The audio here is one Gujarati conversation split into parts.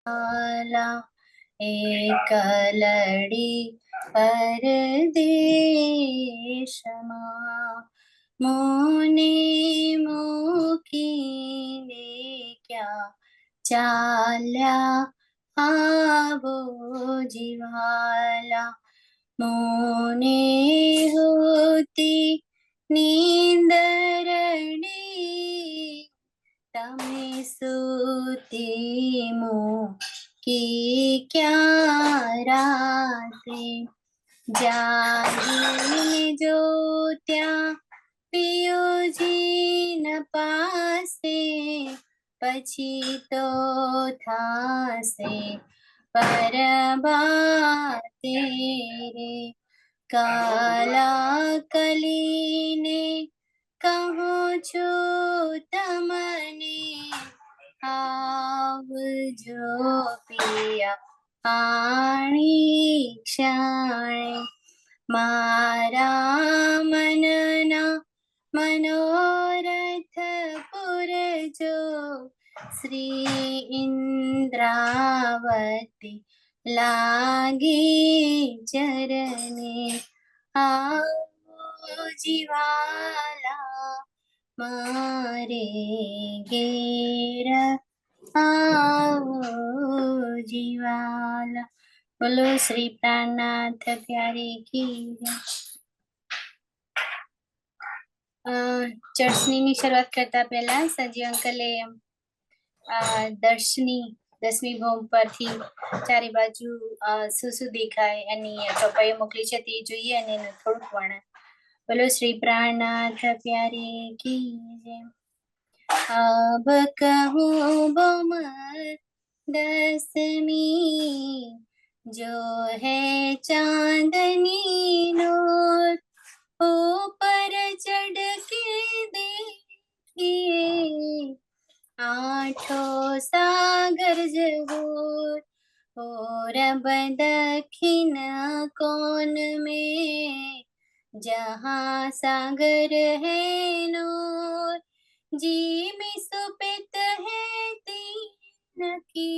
वाला एक लड़ी परदेशમાં મોને મૂકીને ક્યાં ચાલ્યા આવો જીવાલા મોને હોતી નીંદરડી તમે સૂતી મૂકી ક્યાં રાતે જાગીને જો ત્યાં પિયોજી ન પાસે પછી તો થાશે પરબાતે રે કાલા કલીને કહું છું તમને આવજો પિયા આણી ક્ષણે મારા મનના મનોરથ પૂરજો શ્રી ઇન્દ્રાવતી લાગી ચરણે આવો જીવાલા મારે ઘેર આવો જીવાલા। બોલો શ્રી પ્રાણનાથ પ્યારે કી જય। ચર્ચની શરૂઆત કરતા પહેલા સંજીવ અંકલે દર્શની 10મી ભૂમ પરથી ચારે બાજુ શું શું દેખાય એની ચોપાઈઓ મોકલી છે તે જોઈએ અને એનું થોડુંક વર્ણન। બોલો શ્રી प्राणनाथ प्यारे की जय। अब कहूँ बम 10वीं जो है चांदनी नूर ऊपर चढ़ के देखिए 8 सागर जगोर और अब दक्षिण कोण में जहाँ सागर है नूर जी में सुपित है तीन की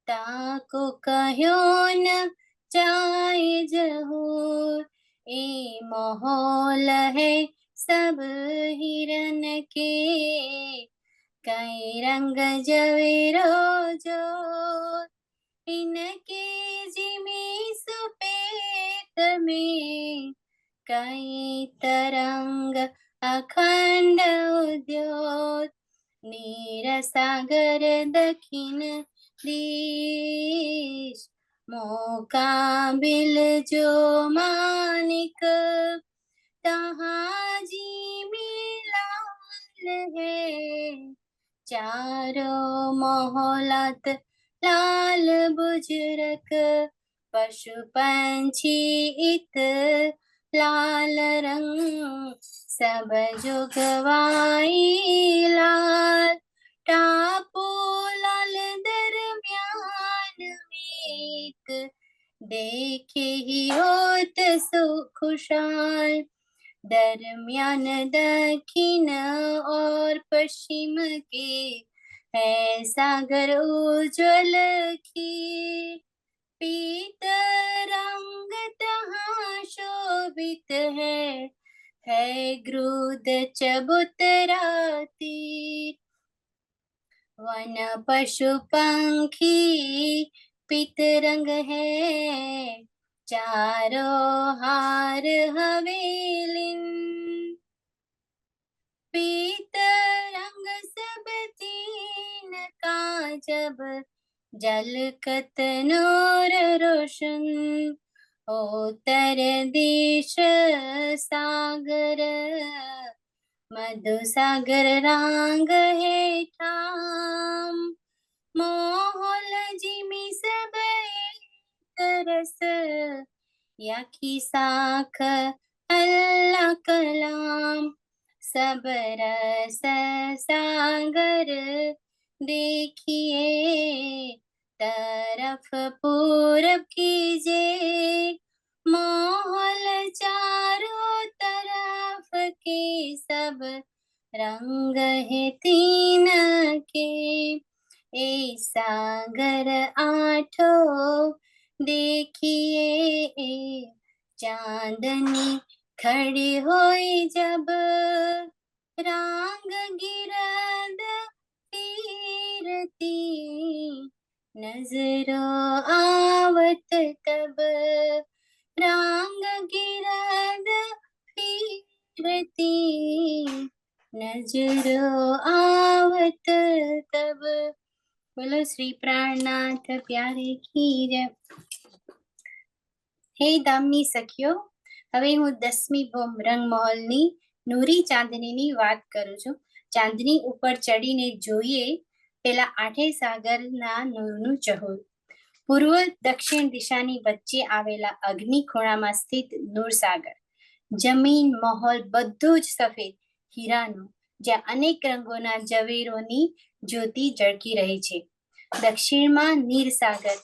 ताको कहो न चाहे जहूर ए माहौल है सब हिरन के कई रंग जवेरो जो इनके जिमी सुपेट में कई तरंग अखंड उद्योत नीर सागर दक्षिण दिश मोकाबिल जो मानिक तहाँ जी मिलाल है चारों मोहलत लाल बुजरक पशु पंछी इत लाल रंग सब जुगवाई लाल टापू लाल दरम्यान मीत देखे ही होत सुखुशाल दरम्यान दक्षिण और पश्चिम के है सागर उज्ज्वल खीर पीत रंग तहाँ शोभित है ग्रुद चबूतरा तीर वन पशु पंखी पीत रंग है चारों हार हवेलिन पीत रंग सब तीन का जब जलकत नूर रोशन उत्तर दिश सागर मधु सागर रांग है ठाम मोहल जिमी सब तरस याकी साख अल्लाह कलाम सब रस सागर देखिए तरफ पूरब कीजे मोहल चारों तरफ के सब रंग है तीन के એ સાગર આઠો देखिए ए चांदनी खड़ी होई जब रांग गिरद तीरती नजरो आवत तब रांग गिरद तीरती नजरो आवत तब। બોલો શ્રી પ્રાણનાથ પ્યારે કી જય। હે દામની સખીઓ, હવે હું 10મી ભૂમ રંગમહોલની નૂરી ચાંદનીની વાત કરું છું। ચાંદની ઉપર ચડીને જોઈએ પેલા આઠે સાગરના નૂરનું ચહોર। પૂર્વ દક્ષિણ દિશાની વચ્ચે આવેલા અગ્નિ ખૂણામાં સ્થિત નૂર સાગર। જમીન મહોલ બધું જ સફેદ હીરાનું, જ્યાં અનેક રંગોના ઝવેરોની જ્યોતિ ઝળકી રહી છે। દક્ષિણમાં નીર સાગર,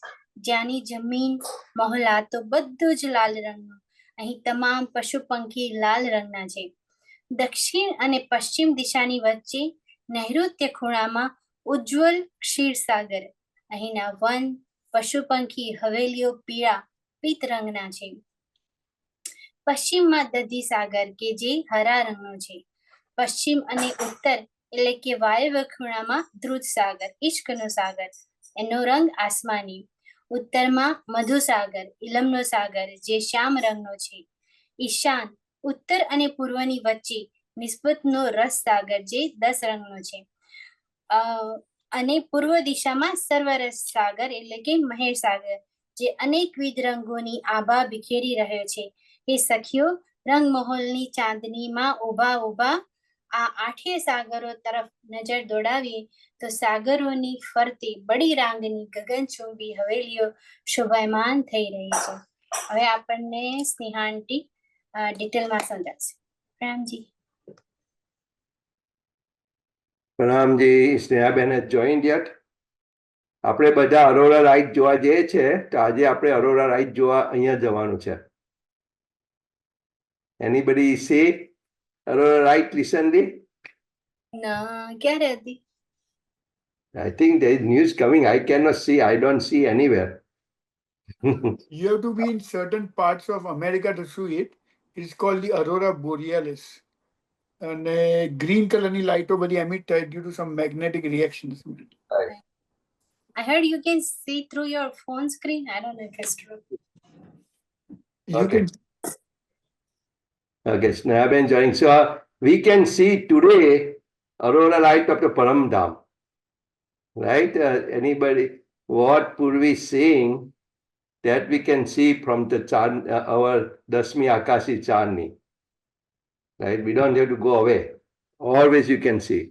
જ્યાંની જમીન મહોલા તો બધું જ લાલ રંગનું, અહીં તમામ પશુ પંખી લાલ રંગના છે। દક્ષિણ અને પશ્ચિમ દિશાની વચ્ચે નૈઋત્ય ખૂણામાં ઉજ્જવલ ક્ષીરસાગર, અહીંના વન પશુ પંખી હવેલીઓ પીળા પિત્ત રંગના છે। પશ્ચિમમાં દધી સાગર કે જે હરા રંગનો છે। પશ્ચિમ અને ઉત્તર એટલે કે વાયવ્ય ખૂણામાં ધ્રુત સાગર ઇશ્કનો સાગર, એનો રંગ આસમાની। ઉત્તરમાં મધુસાગર ઇલમનો સાગર જે શ્યામ રંગનો છે। ઈશાન ઉત્તર અને પૂર્વની વચ્ચે નિસ્બતનો રસ સાગર જે 10 રંગનો છે। અને પૂર્વ દિશામાં સર્વરસ સાગર એટલે કે મહેર સાગર જે અનેકવિધ રંગોની આભા બિખેરી રહ્યો છે। એ સખીઓ, રંગમહોલની ચાંદનીમાં ઊભા ઊભા આ આઠે સાગરો તરફ નજર દોડાવીએ તો સાગરોની ફરતે બડી રાંગની ગગનચુંબી હવેલીઓ શોભાયમાન થઈ રહી છે। હવે આપણને સ્નેહા આંટી ડિટેલમાં સમજાવશે। રામજી પ્રણામજી। સ્નેહાબેન has joined yet? આપણે બધા અરોરા રાઈટ જોવા જઈએ છે, તો આજે આપણે અરોરા રાઈટ જોવા અહીંયા જવાનું છે। Anybody see Aurora right recently? ના, ક્યારે હતી? I think there is news coming. I cannot see. I don't see anywhere. You have to be in certain parts of America to see it. It's called the Aurora Borealis. And green color ni light body emit due to some magnetic reactions. I heard you can see through your phone screen. I don't know if it's true. You Okay. can Okay, Snehaben joining. So we can see today Aurora light of the Paramdam. Right? Anybody, what Purvi is saying that we can see from the our Dasmi Akashi Chandni. Right? We don't have to go away. Always you can see.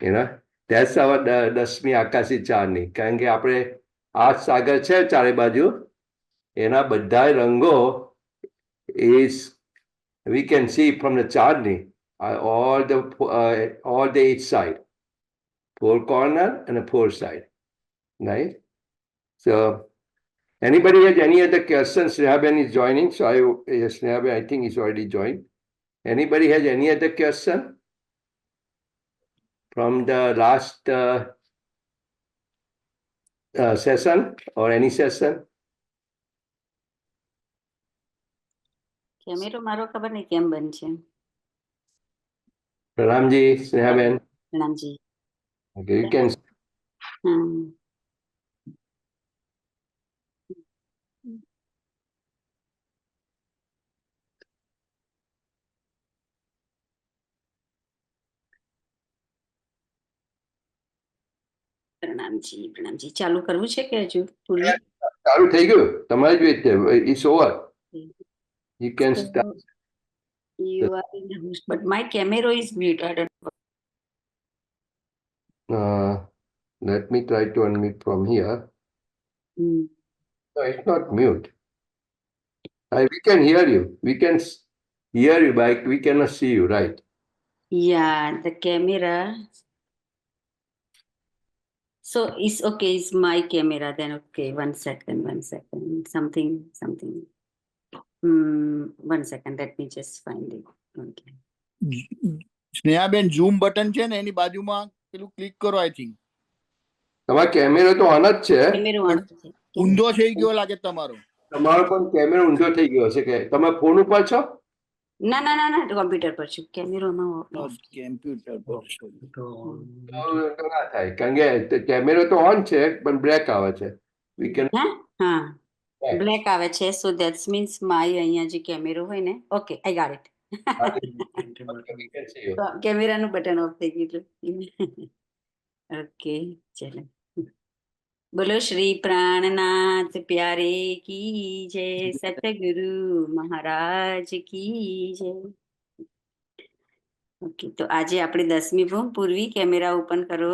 You know? That's our Dasmi Akashi Chandni. કારણ કે આપણે આ સાગર છે ચારે બાજુ, એના બધા રંગો is we can see from the Chandni all the each side, four corner and a four side, right? So anybody has any other questions? Snehaben is joining, so Snehaben I think is already joined. Anybody has any other question from the last session or any session? કેમેરો મારો ખબર નહીં કેમ બંધ છે। Pranamji, Snehaben. પ્રણામજી। Okay, you can. પ્રણામજી પ્રણામજી। ચાલુ કરવું છે કે હજુ પૂરી? ચાલુ થઈ ગયું, તમારી જ વેચ છે. It's over. You can start. You are in the host, but my camera is mute. I don't know. Let me try to unmute from here. No, it's not mute. We can hear you. We can hear you, but we cannot see you, right? Yeah, the camera. So it's okay, it's my camera then. Okay, one second. Something. 1 second, let me just find it. Okay. સ્નેહાબેન zoom button છે ને એની બાજુમાં પેલું ક્લિક કરો, આઈ થિંક તમારો કેમેરો તો ઓન જ છે. કેમેરો on છે. ઊંધો થઈ ગયો લાગે તમારો. તમારો પણ કેમેરો ઊંધો થઈ ગયો છે કે તમે ફોન ઉપર છો? ના ના ના ના કોમ્પ્યુટર પર છું. કેમેરોમાં કમ્પ્યુટર પર. તો ના થાય કારણ કે કેમેરો તો ઓન છે પણ બ્રેક આવે છે. We can- હા બ્લેક આવે છે. સો ધેટ્સ મીન્સ માય અહીંયા જે કેમેરો હોય ને. Okay I got it. we can see you. કેમેરાનું બટન ઓફ થઈ ગયું. ઓકે ચલો. બોલો શ્રી પ્રાણનાથ પ્યારે કી જય, સતગુરુ મહારાજ કી જય. ઓકે તો આજે આપણે 10મી ભૂમ. પૂર્વી કેમેરા ઓપન કરો.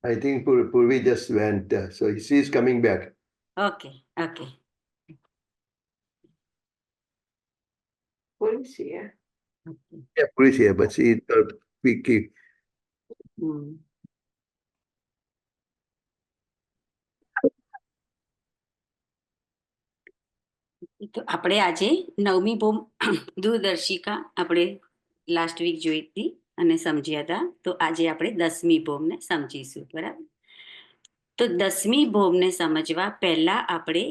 I think Purvi just went, so she's coming back. Okay okay. Purvi's here. Yeah, Purvi's here, but she we keep. તો આપણે આજે 9મી ભૂમ દૂરદર્શિકા આપણે લાસ્ટ વીક જોઈ હતી અને સમજ્યા હતા. તો આજે આપણે 10મી ભૂમને સમજીશું. બરાબર. તો 10મી ભૂમને સમજવા પહેલા આપણે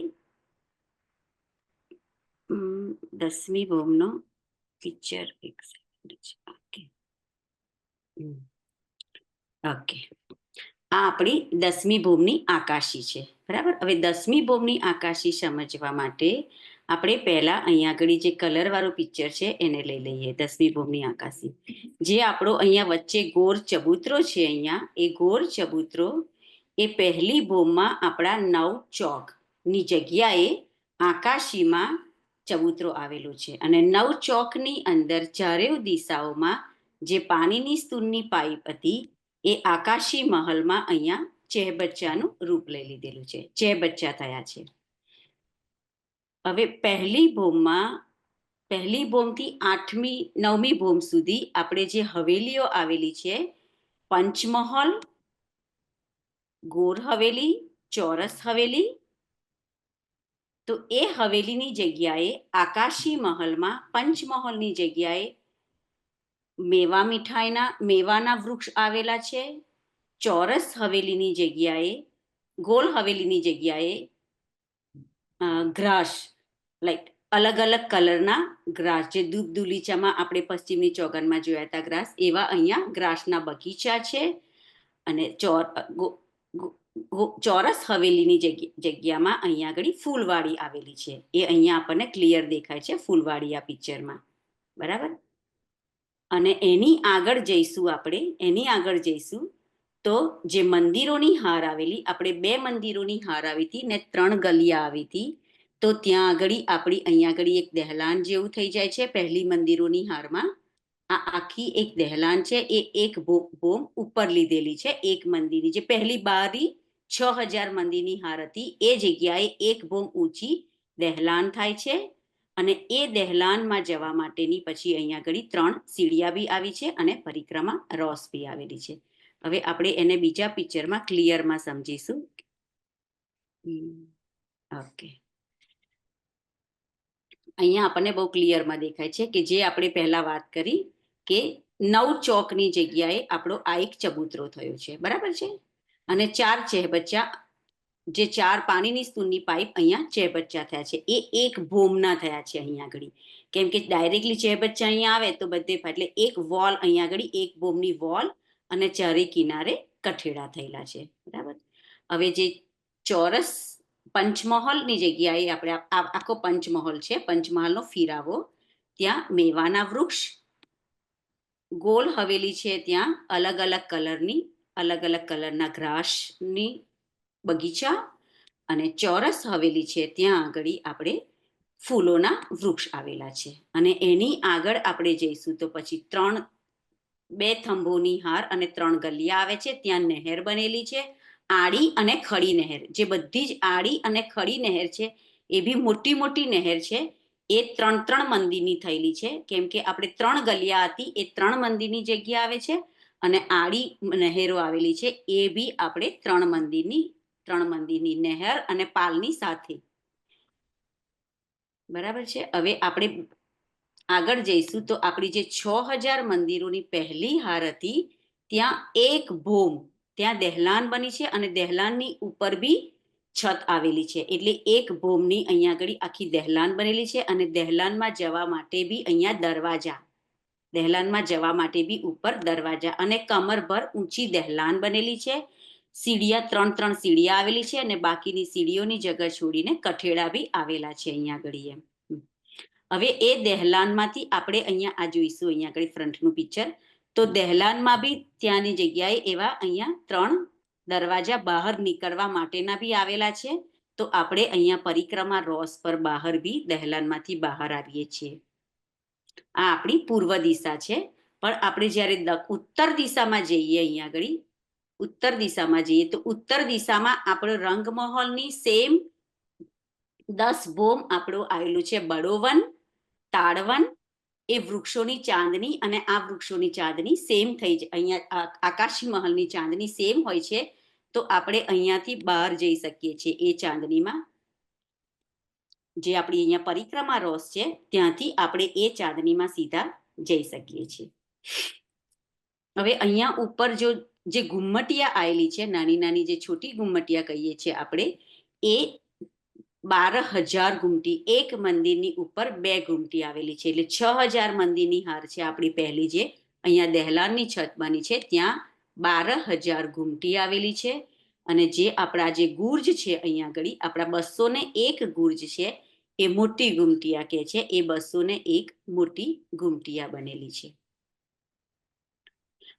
10મી ભૂમનો પિક્ચર એક સેકન્ડ છે. Okay okay. આ આપણી 10મી ભૂમની આકાશી છે. બરાબર. હવે 10મી ભૂમની આકાશી સમજવા માટે આપણે પહેલા અહીંયા આગળ જે કલર વાળું પિક્ચર છે એને લઈ લઈએ. 10મી ભૂમની આકાશી જે આપણો અહીંયા વચ્ચે ગોળ ચબૂતરો છે, અહીંયા એ ગોળ ચબૂતરો એ પહેલી ભૂમમાં આપણા 9 ચોકની જગ્યાએ આકાશીમાં ચબૂતરો આવેલો છે. અને 9 ચોકની અંદર ચારેય દિશાઓમાં જે પાણીની સ્તૂરની પાઇપ હતી એ આકાશી મહલમાં અહીંયા ચહેબચ્ચાનું રૂપ લઈ લીધેલું છે. ચહેબચ્ચા થયા છે. હવે પહેલી ભૂમથી 9મી ભૂમ સુધી આપણે જે હવેલીઓ આવેલી છે, પંચમહોલ, ગોર હવેલી, ચોરસ હવેલી, તો એ હવેલીની જગ્યાએ આકાશી મહલમાં પંચમહોલની જગ્યાએ મેવાના વૃક્ષ આવેલા છે. ચોરસ હવેલીની જગ્યાએ, ગોલ હવેલીની જગ્યાએ ગ્રાસ, લાઈક અલગ અલગ કલરના ગ્રાસ, જે દૂલીચામાં આપણે પશ્ચિમની ચોગનમાં જોયા હતા ગ્રાસ, એવા અહીંયા ગ્રાસના બગીચા છે. અને ચોરસ હવેલીની જગ્યામાં અહીંયા આગળ ફૂલવાડી આવેલી છે. એ અહીંયા આપણને ક્લિયર દેખાય છે, ફૂલવાડી આ પિક્ચરમાં. બરાબર. અને એની આગળ જઈશું તો જે મંદિરોની હાર આવેલી, આપણે 2 મંદિરોની હાર આવી હતી ને 3 ગલિયા આવી હતી. તો ત્યાં આગળ અહીંયા આગળ એક દહેલાન જેવું થઈ જાય છે. પહેલી મંદિરોની હારમાં આ આખી એક દહેલાન છે. એ એક ભૂમ ઉપર લીધેલી છે. એક મંદિરની જે પહેલી બારી 6000 મંદિરની હાર હતી એ જગ્યાએ એક ભૂમ ઊંચી દહેલાન થાય છે. અને એ દહેલાનમાં જવા માટેની પછી અહીંયા આગળ 3 સીડિયા બી આવી છે અને પરિક્રમા રોસ બી આવેલી છે. હવે આપણે એને બીજા પિક્ચરમાં ક્લિયરમાં સમજીશું. ઓકે. અહીંયા આપણને બહુ ક્લિયરમાં દેખાય છે કે જે આપણે પહેલા વાત કરી કે 9 ચોકની જગ્યાએ આપણો આ એક ચબૂતરો થયો છે. બરાબર છે. અને 4 ચહેબચ્ચા, જે 4 પાણીની સ્તૂરની પાઇપ અહીંયા ચહેબચ્ચા થયા છે, એ એક ભૂમના થયા છે અહીંયા આગળ. કેમ કે ડાયરેક્ટલી ચહેબચ્ચા અહીંયા આવે તો બધે, એટલે એક વોલ અહીંયા આગળ, એક ભૂમની વોલ અને ચારે કિનારે કઠેડા થયેલા છે. બરાબર. હવે જે ચોરસ પંચમહોલની જગ્યાએ આપણે આખો પંચમહોલ છે, પંચમહાલનો ફિરાવો, ત્યાં મેવાના વૃક્ષ, ગોલ હવેલી છે ત્યાં અલગ અલગ કલરના ગ્રાસની બગીચા, અને ચોરસ હવેલી છે ત્યાં આગળ આપણે ફૂલોના વૃક્ષ આવેલા છે. અને એની આગળ આપણે જઈશું તો પછી 2 થંભોની હાર અને 3 ગલિયા આવે છે. ત્યાં નહેર બનેલી છે, આડી અને ખડી નહેર. જે બધી જ આડી અને ખડી નહેર છે એ બી મોટી મોટી નહેર છે. એ 3 મંદિરની થયેલી છે. કેમ કે આપણે 3 ગલિયા હતી એ 3 મંદિરની જગ્યા આવે છે. અને આડી નહેરો આવેલી છે એ બી આપણે 3 મંદિરની નહેર અને પાલની સાથે. બરાબર છે. હવે આપણે આગળ જઈશું તો આપણી જે 6000 મંદિરોની પહેલી હાર હતી ત્યાં એક ભૂમ ત્યાં દહેલાન બની છે અને દહેલાનની ઉપર બી છત આવેલી છે. એટલે એક ભોમની અહીંયા આગળ આખી દહેલાન બનેલી છે અને દહેલાનમાં જવા માટે બી અહીંયા દરવાજા, દહેલાનમાં જવા માટે બી ઉપર દરવાજા અને કમરભર ઊંચી દહેલાન બનેલી છે. સીડિયા 3 સીડિયા આવેલી છે અને બાકીની સીડીઓની જગ્યા છોડીને કઠેડા બી આવેલા છે અહીંયા આગળ એમ. હવે એ દહેલાનમાંથી આપણે અહીંયા આ જોઈશું અહીંયા આગળ ફ્રન્ટનું પિક્ચર. તો દહેલાનમાં બી ત્યાંની જગ્યાએ એવા અહીંયા 3 દરવાજા બહાર નીકળવા માટેના બી આવેલા છે. તો આપણે અહીંયા પરિક્રમા રોસ પર બહાર બી દહેલાનમાંથી બહાર આવીએ છીએ. આ આપણી પૂર્વ દિશા છે. પણ આપણે જ્યારે ઉત્તર દિશામાં જઈએ અહીંયા આગળ ઉત્તર દિશામાં જઈએ તો ઉત્તર દિશામાં આપણો રંગમહોલની સેમ 10 ભોમ આપણું આવેલું છે. બડોવન, તાડવન, એ વૃક્ષોની ચાંદની અને આ વૃક્ષોની ચાંદની સેમ થઈ જાય. અહીંયા આકાશી મહલની ચાંદની સેમ હોય છે. તો આપણે અહીંયાથી બહાર જઈ શકીએ છીએ એ ચાંદનીમાં. જે આપણી અહીંયા પરિક્રમા રોસ છે ત્યાંથી આપણે એ ચાંદનીમાં સીધા જઈ શકીએ છીએ. હવે અહીંયા ઉપર જે ઘુમ્મટિયા આવેલી છે, નાની નાની જે છોટી ઘુમ્મટિયા કહીએ છીએ આપણે, એ 12,000 ઘૂમટી, એક મંદિરની ઉપર 2 ઘૂમટી આવેલી છે. એટલે 6,000 મંદિરની હાર છે આપણી પહેલી જે અહીંયા દહેલાનની છત બની છે ત્યાં 12,000 ઘૂમટી આવેલી છે. અને જે આપણા જે ગુર્જ છે અહીંયા આગળ આપણા 201 ગુર્જ છે એ મોટી ઘૂમટિયા કે છે. એ 201 મોટી ઘૂમટિયા બનેલી છે.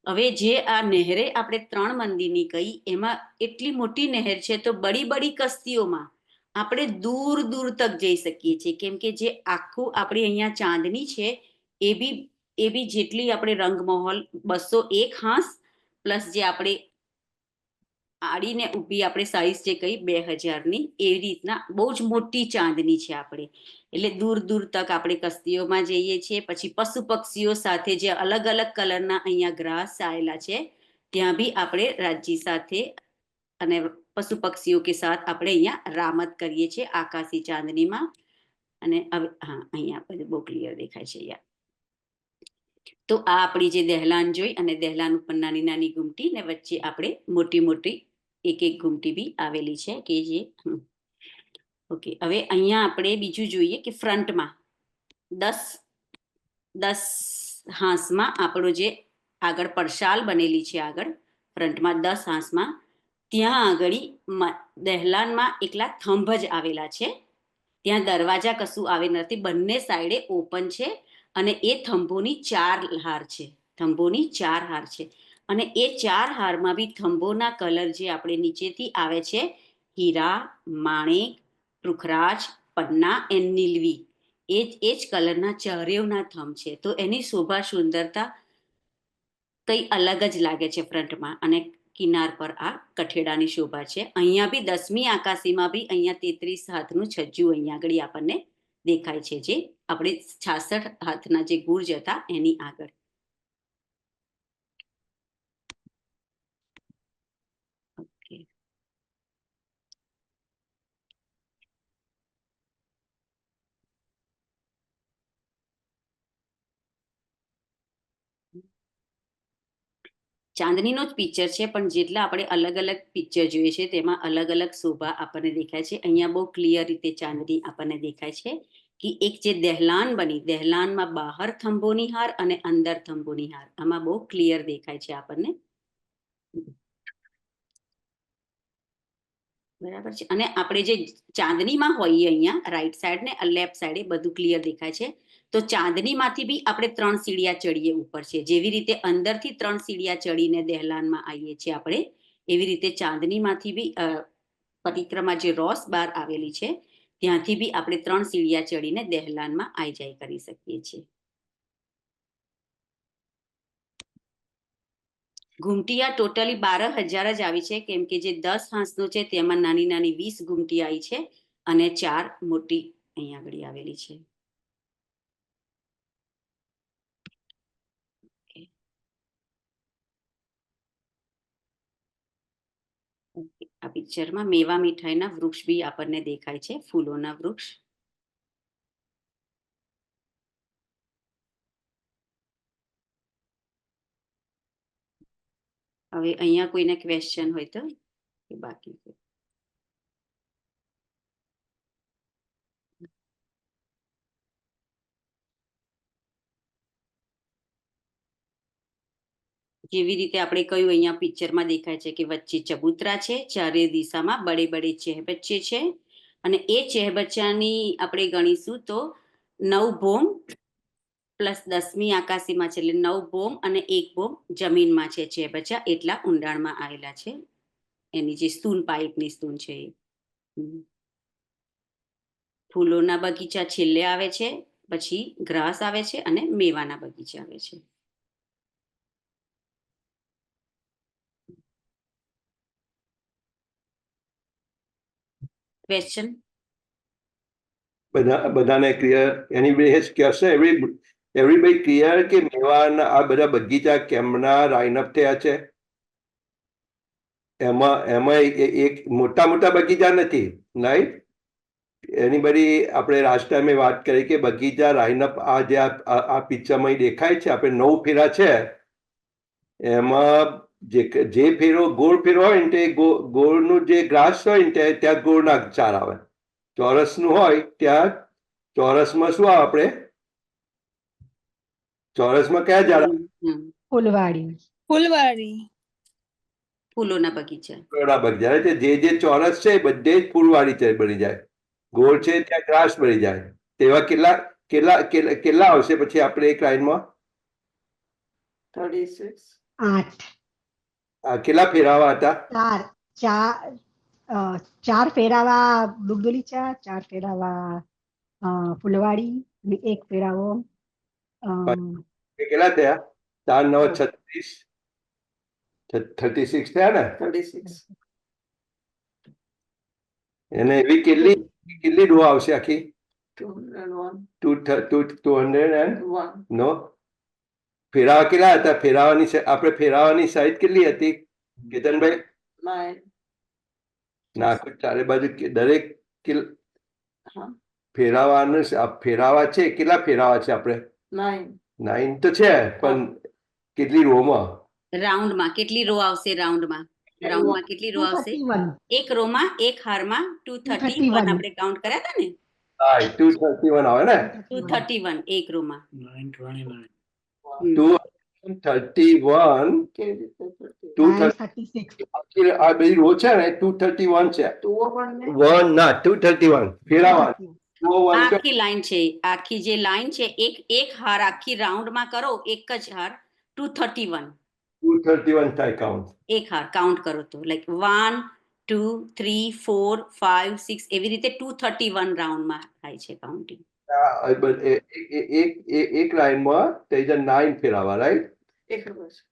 હવે જે આ નહેરે આપણે 3 મંદિરની કહી એમાં એટલી મોટી નહેર છે તો બડી બડી કસ્તીઓમાં આપણે દૂર દૂર તક જઈ શકીએ છીએ. કેમ કે જે આખું આપણી અહીંયા ચાંદની છે એ બી જેટલી આપણે રંગમહોલ 201 હાંસ પ્લસ જે આપણે આડીને ઊભી આપણે સાઈઝ જે કહી 2000ની, એવી રીતના બહુ જ મોટી ચાંદની છે આપણે. એટલે દૂર દૂર તક આપણે કસ્તીઓમાં જઈએ છીએ. પછી પશુ પક્ષીઓ સાથે જે અલગ અલગ કલરના અહીંયા ગ્રાસ આવેલા છે ત્યાં બી આપણે રાજ્ય સાથે અને પશુ પક્ષીઓ કે સાથ આપણે અહીંયા રામત કરીએ છીએ આકાશી ચાંદનીમાં. અને હવે હા અહીંયા બધું બહુ ક્લિયર દેખાય છે યાર. તો આ આપણી જે દહેલાન જોઈ અને દહેલાન ઉપર નાની નાની ઘૂમટી ને વચ્ચે આપણે મોટી મોટી એક ઘૂમટી બી આવેલી છે કે જે ઓકે. હવે અહીંયા આપણે બીજું જોઈએ કે ફ્રન્ટમાં 10 હાંસમાં આપણો જે આગળ પડશાલ બનેલી છે, આગળ ફ્રન્ટમાં 10 હાંસમાં ત્યાં આગળ દહેલાનમાં એકલા થંભ જ આવેલા છે. ત્યાં દરવાજા કશું આવે નથી, બંને સાઈડે ઓપન છે અને એ થંભોની 4 હાર છે. થંભોની 4 હાર છે અને એ 4 હારમાં બી થંભોના કલર જે આપણે નીચેથી આવે છે હીરા, માણેક, પૃથ્રાજ, પન્ના એન્ડ નીલવી, એ જ કલરના ચહેરેવના થંભ છે. તો એની શોભા સુંદરતા કઈ અલગ જ લાગે છે ફ્રન્ટમાં. અને કિનાર પર આ કઠેડાની શોભા છે. અહીંયા બી 10મી આકાશીમાં બી અહીંયા 33 હાથનું છજ્જુ અહીંયા આગળ આપણને દેખાય છે, જે આપણે 66 હાથના જે ગુર્જ હતા એની આગળ. ઓકે. ચાંદનીનો જ પિક્ચર છે પણ જેટલા આપણે અલગ અલગ પિક્ચર જોઈએ છે તેમાં અલગ અલગ શોભા આપણને દેખાય છે. અહીંયા બહુ ક્લિયર રીતે ચાંદની આપણને દેખાય છે કે એક જે દહેલાન બની, દહેલાનમાં બહાર થંભોની હાર અને અંદર થંભોની હાર, આમાં બહુ ક્લિયર દેખાય છે આપણને. બરાબર છે. અને આપણે જે ચાંદનીમાં હોઈએ અહીંયા રાઈટ સાઈડ ને લેફ્ટ સાઈડે બધું ક્લિયર દેખાય છે. તો ચાંદનીમાંથી બી આપણે 3 સીડિયા ચડીએ ઉપર છે. જેવી રીતે અંદરથી 3 સીડિયા ચડીને દહેલાનમાં આવીએ છીએ આપણે, એવી રીતે ચાંદનીમાંથી બી પરિક્રમા જે રોસ બાર આવેલી છે ત્યાંથી બી આપણે 3 સીડિયા ચડીને દહેલાનમાં આઈ જાય કરી શકીએ છીએ. ઘૂમટિયા ટોટલી 12,000 જ આવી છે. કેમ કે જે 10 હાંસનો છે તેમાં નાની નાની 20 ઘૂમટી આવી છે અને 4 મોટી અહીંયા આગળ આવેલી છે. આ પિક્ચરમાં મેવા મીઠાઈના વૃક્ષ બી આપણને દેખાય છે, ફૂલોના વૃક્ષ. હવે અહીંયા કોઈને ક્વેશ્ચન હોય તો કે બાકી જેવી રીતે આપણે કહ્યું અહીંયા પિક્ચરમાં દેખાય છે કે વચ્ચે ચબૂતરા છે, ચારે દિશામાં બડે બડે ચહેબચ્ચે છે, અને એ ચહેબચ્ચાની આપણે ગણીશું તો 9 ભોમ પ્લસ 10મી આકાશીમાં છે, એટલે 9 ભોમ અને 1 ભોમ જમીનમાં છે ચહેબચ્ચા, એટલા ઊંડાણમાં આવેલા છે એની જે સ્તૂન પાઇપની સ્તૂન છે એ. ફૂલોના બગીચા છેલ્લે આવે છે, પછી ગ્રાસ આવે છે અને મેવાના બગીચા આવે છે. ક્વેશ્ચન? બધાને clear? Anybody has question? Everybody clear કે મેવાના આ બધા બગીચા કેમના લાઇનઅપ થયા છે? એમાં એક મોટા બગીચા નથી, રાઈટ? એનીબડી આપણે લાસ્ટ ટાઈમે વાત કરી કે બગીચા લાઇનઅપ આ જે આ પિક્ચરમાં દેખાય છે, આપણે 9 ફેરા છે, એમાં જે ફેરો ગોળ ફેરો હોય ને તે ગોળનું જે ગ્રાસ હોય ને ત્યાં ગોળના 4 આવે. ચોરસનું હોય ત્યાં ચોરસમાં શું આવે? આપણે ચોરસમાં કયા ઝાડ આવે? ફૂલવાડી. ફૂલોના બગીચા. ફૂલોના બગીચા. જે ચોરસ છે એ બધે જ ફૂલવાડી છે બની જાય. ગોળ છે ત્યાં ગ્રાસ બની જાય. તેવા કેટલા આવશે પછી આપણે એક લાઈનમાં? 36. 8. કેટલા ફેરાવા હતા? 4 ફેરાવા દુગદુલીચા, 4 ફેરાવા ફૂલવાડી, 1 ફેરાવો કેટલા થયા? 4 9 36. 36 થયા ને? 36. એને એવી કેટલી રો આવશે આખી? 201. 201. 1. નો ફેરાવા કેટલા હતા? આપણે ફેરાવાની સાઈઝ કેટલી હતી કેતનભાઈ? 9. નાખો ચારે બાજુ દરેક હા. ફેરાવા છે, કેટલા ફેરાવા છે આપણે? 9. 9 તો છે, પણ કેટલી રોમાં? રાઉન્ડમાં કેટલી રો આવશે? રાઉન્ડમાં કેટલી રો આવશે? 231. એક રોમાં, એક હારમાં 231 આપણે કાઉન્ટ કર્યા હતા ને? 231 આવે ને? 231 એક રોમાં. 231. કેવી રીતે? 236. આ બધી રો છે ને 231 છે. 201 ને? 1 ના 231 ફેરાવા. 201 આખી લાઈન છે, આખી જે લાઈન છે, એક હાર આખી રાઉન્ડમાં કરો, એક જ હાર 231 થાય કાઉન્ટ. એક હાર કાઉન્ટ કરો તો લાઈક 1 2 3 4 5 6 એવી રીતે 231 રાઉન્ડમાં થાય છે કાઉન્ટિંગ. એક લાઈનમાં 9 ફેરાવા, રાઈટ? એ ખબર છે.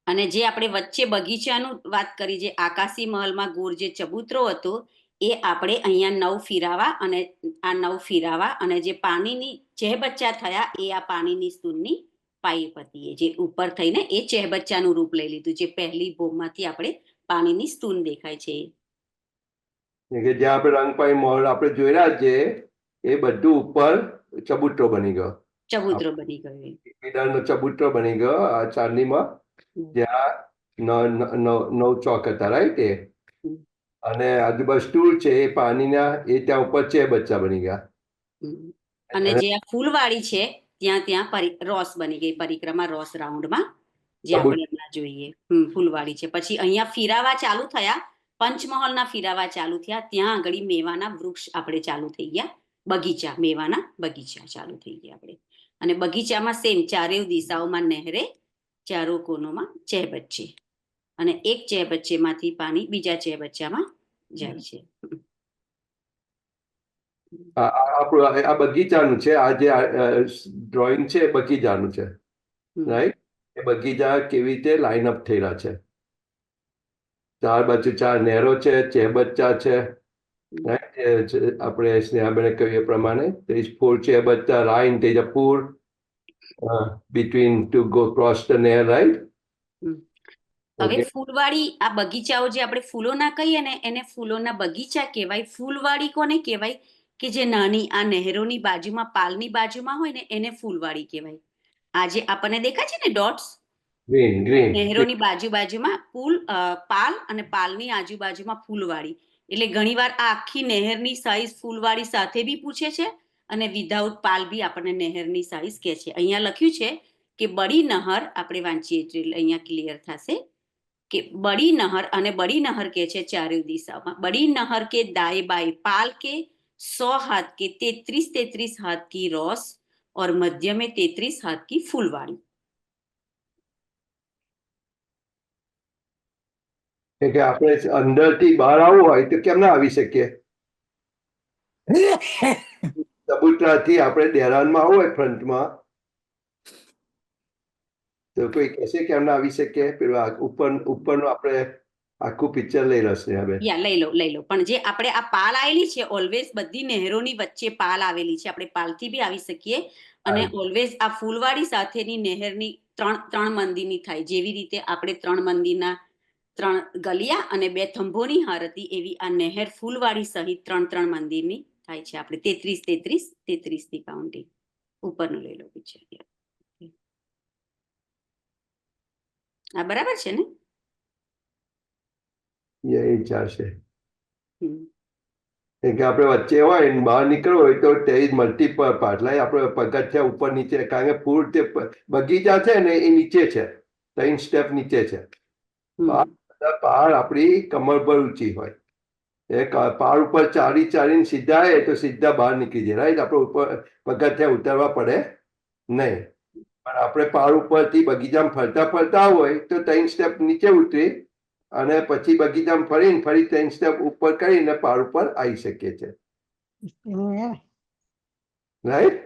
અને જે આપણે વચ્ચે બગીચાનું વાત કરી, જે આકાશી મહલમાં ગોળ જે ચબૂતરો હતો, એ આપણે અહીંયા 9 ફેરાવા અને આ 9 ફેરાવા, અને જે પાણીની ચહેબચ્ચા થયા એ આ પાણીની સ્તૂનની પાઇપ હતી, એ જે ઉપર થઈને એ ચહેબચ્ચાનું રૂપ લઈ લીધું, જે પહેલી ભોમમાંથી આપણે પાણીની સ્તૂન દેખાય છે. કે જ્યાં આપણે રંગપાઈ મોલ આપણે જોયેલા છે એ બધું ઉપર ચબૂતરો બની ગયો. ચબૂતરો બની ગયો. નો ચબૂતરો બની ગયો આ ચાંદીમાં, જ્યાં 9 ચોક હતા, રાઈટ? એ અને આજુબાજુ સ્ટૂલ છે એ પાણીના, એ ત્યાં ઉપર છે બચ્ચા બની ગયા. અને જે આ ફૂલવાડી છે ત્યાં રોસ બની ગઈ, પરિક્રમા રોસ રાઉન્ડમાં, જે આપણે હમણાં જોઈએ. ફૂલવાડી છે. પછી અહીંયા ફીરાવા ચાલુ થયા, પંચમહોલના ફીરાવા ચાલુ થયા, ત્યાં આગળ મેવાના વૃક્ષ આપણે ચાલુ થઈ ગયા, બગીચા, મેવાના બગીચા ચાલુ થઈ ગયા આપણે. અને બગીચામાં સેમ ચારે દિશાઓમાં નહેરે, ચારો કોનોમાં ચહેબચ્ચે, અને એક ચહેબચ્ચેમાંથી પાણી બીજા ચહેબચ્ચામાં જાય છે. આ બગીચાનું છે, આ જે ડ્રોઈંગ છે એ બગીચાનું છે, રાઈટ? એ બગીચા કેવી રીતે લાઇન અપ થયેલા છે? 4 બાજુ 4 નહેરો છે, ચહેબચ્ચા છે, રાઈટ? આપણે સ્નેહાબેને કહ્યું એ પ્રમાણે there is 4 ચહેબચ્ચા line, there is a pool between to go cross the nair, right? હવે ફૂલવાડી, આ બગીચાઓ જે આપણે ફૂલોના કહીએ ને એને ફૂલોના બગીચા કહેવાય. ફૂલવાડી કોને કહેવાય? કે જે નાની આ નહેરોની બાજુમાં, પાલની બાજુમાં હોય ને એને ફૂલવાડી કહેવાય. આ જે આપણને દેખાય છે ને ડોટ્સ, ગ્રીન નહેરોની બાજુમાં પાલ અને પાલની આજુબાજુમાં ફૂલવાળી. એટલે ઘણીવાર આ આખી નહેરની સાઈઝ ફૂલવાળી સાથે બી પૂછે છે અને વિધાઉટ પાલ બી આપણને નહેરની સાઈઝ કે છે. અહીંયા લખ્યું છે કે બડી નહર, આપણે વાંચીએ એટલે અહીંયા ક્લિયર થશે કે બડી નહર, અને બડી નહર કે છે ચારે દિશામાં. બડી નહર કે दाएं बाएं पाल के 100 हाथ के 33 हाथ की रॉस और मध्य में 33 हाथ की फूलवाड़ी. કે આપણે અંદરથી બહાર આવવું હોય તો કેમ ના આવી શકીએ? ચબૂતરાથી આપણે દેરાનમાં આવવું હોય ફ્રન્ટમાં તો કોઈ કહેશે કેમ ના આવી શકીએ? પેલું ઉપરનું આપણે આખું પિક્ચર લઈ લેશે હવે. લઈ લો પણ જે આપણે આ પાલ આવેલી છે, ઓલવેઝ બધી નહેરોની વચ્ચે પાલ આવેલી છે. આપણે પાલથી બી આવી શકીએ અને ઓલવેઝ આ ફૂલવાડી સાથેની નહેરની ત્રણ મંદિરની થાય. જેવી રીતે આપણે 3 મંદિરના 3 ગલિયા અને 2 થંભોની હાર હતી, એવી આ નહેર ફૂલવાડી સહિત 3 મંદિરની થાય છે. આપણે 33 ની કાઉન્ટિંગ. ઉપરનું લઈ લો પિક્ચર. આ બરાબર છે ને? એ ચાલશે. કે આપણે વચ્ચે હોય ને બહાર નીકળવું હોય તો તે મલ્ટીપલ પાર્ટ લાય આપણે પગથિયા ઉપર નીચે, કારણ કે ફૂલ તે બગીચા છે ને એ નીચે છે, 3 સ્ટેપ નીચે છે. પહાડ આપણી કમર પર ઊંચી હોય. એ પહાડ ઉપર ચાલીને સીધા આવે તો સીધા બહાર નીકળી જાય, રાઈટ? આપણે ઉપર પગથિયા ઉતારવા પડે નહીં. પણ આપણે પહાડ ઉપરથી બગીચામાં ફરતા હોય તો 3 સ્ટેપ નીચે ઉતરી અને પછી બગીચામાં ફરી 3 સ્ટેપ ઉપર કરીને પહાડ ઉપર આવી શકીએ છીએ, રાઈટ?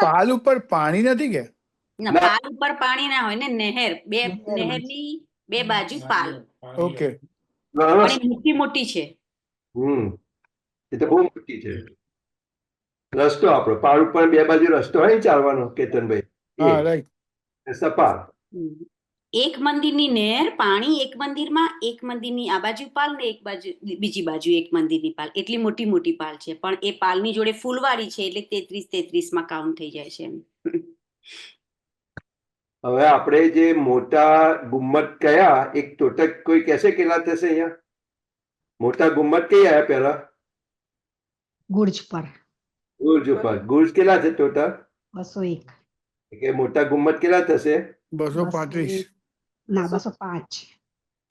પાલ ઉપર પાણી નથી કે? પાલ ઉપર પાણી ના હોય ને, નહેરની 2 બાજુ પાલ. ઓકે. પણ એ મોટી છે. એ તો બહુ મોટી છે. રસ્તો આપણો પહાડ ઉપર 2 બાજુ રસ્તો હોય ને ચાલવાનો, કેતનભાઈ, સપાટ. એક મંદિરની નહેર, પાણી એક મંદિરમાં, એક મંદિરની આ બાજુ પાલ ને એક બાજુ બીજી બાજુ એક મંદિરની પાલ. એટલી મોટી પાલ છે. પણ એ પાલની જોડે ફૂલવાડી છે એટલે 33 માં કાઉન્ટ થઈ જાય છે. હવે આપણે જે મોટા ગુમ્મત કયા, એક ટોટલ કોઈ કહેશે કેટલા થશે અહીંયા? મોટા ગુમ્મત કઈ આવ્યા પેલા? ગુર્જ પર ગુર્જ કેટલા છે ટોટલ? 201. કે મોટા ગુમ્મત કેટલા થશે? 235. ના, 205.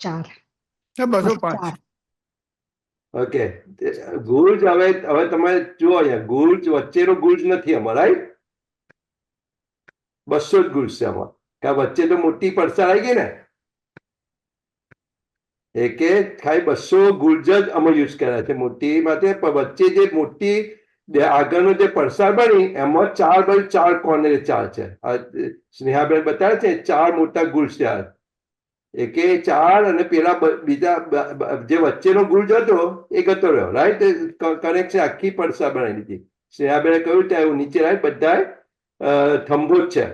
4. 205. ઓકે. ગુર્જ હવે તમે જુઓ અહીંયા, ગુર્જ વચ્ચેનો ગુર્જ નથી આમાં, રાઈટ? 200 જ ગુર્જ છે આમાં. વચ્ચે તો મોટી પડસાલ આવી ગઈ ને, કે ખાલી 200 ગુર્જ જ અમે યુઝ કર્યા છે મોટી માટે. પણ વચ્ચે જે મોટી આગળનો જે પડસાલ બની એમાં 4 બાય 4 કોર્નર 4 છે. સ્નેહાબેન બતાવે છે 4 મોટા ગુર્જ છે. કે 4 અને પેલા બીજા જે વચ્ચેનો ગુર્જ હતો એ ગતો રહ્યો, રાઈટ? કનેક્શન આખી પડસાલ બનાવી દીધી. સ્નેહાબેને કહ્યું ત્યાં નીચે રાઈટ બધા થંભો જ છે,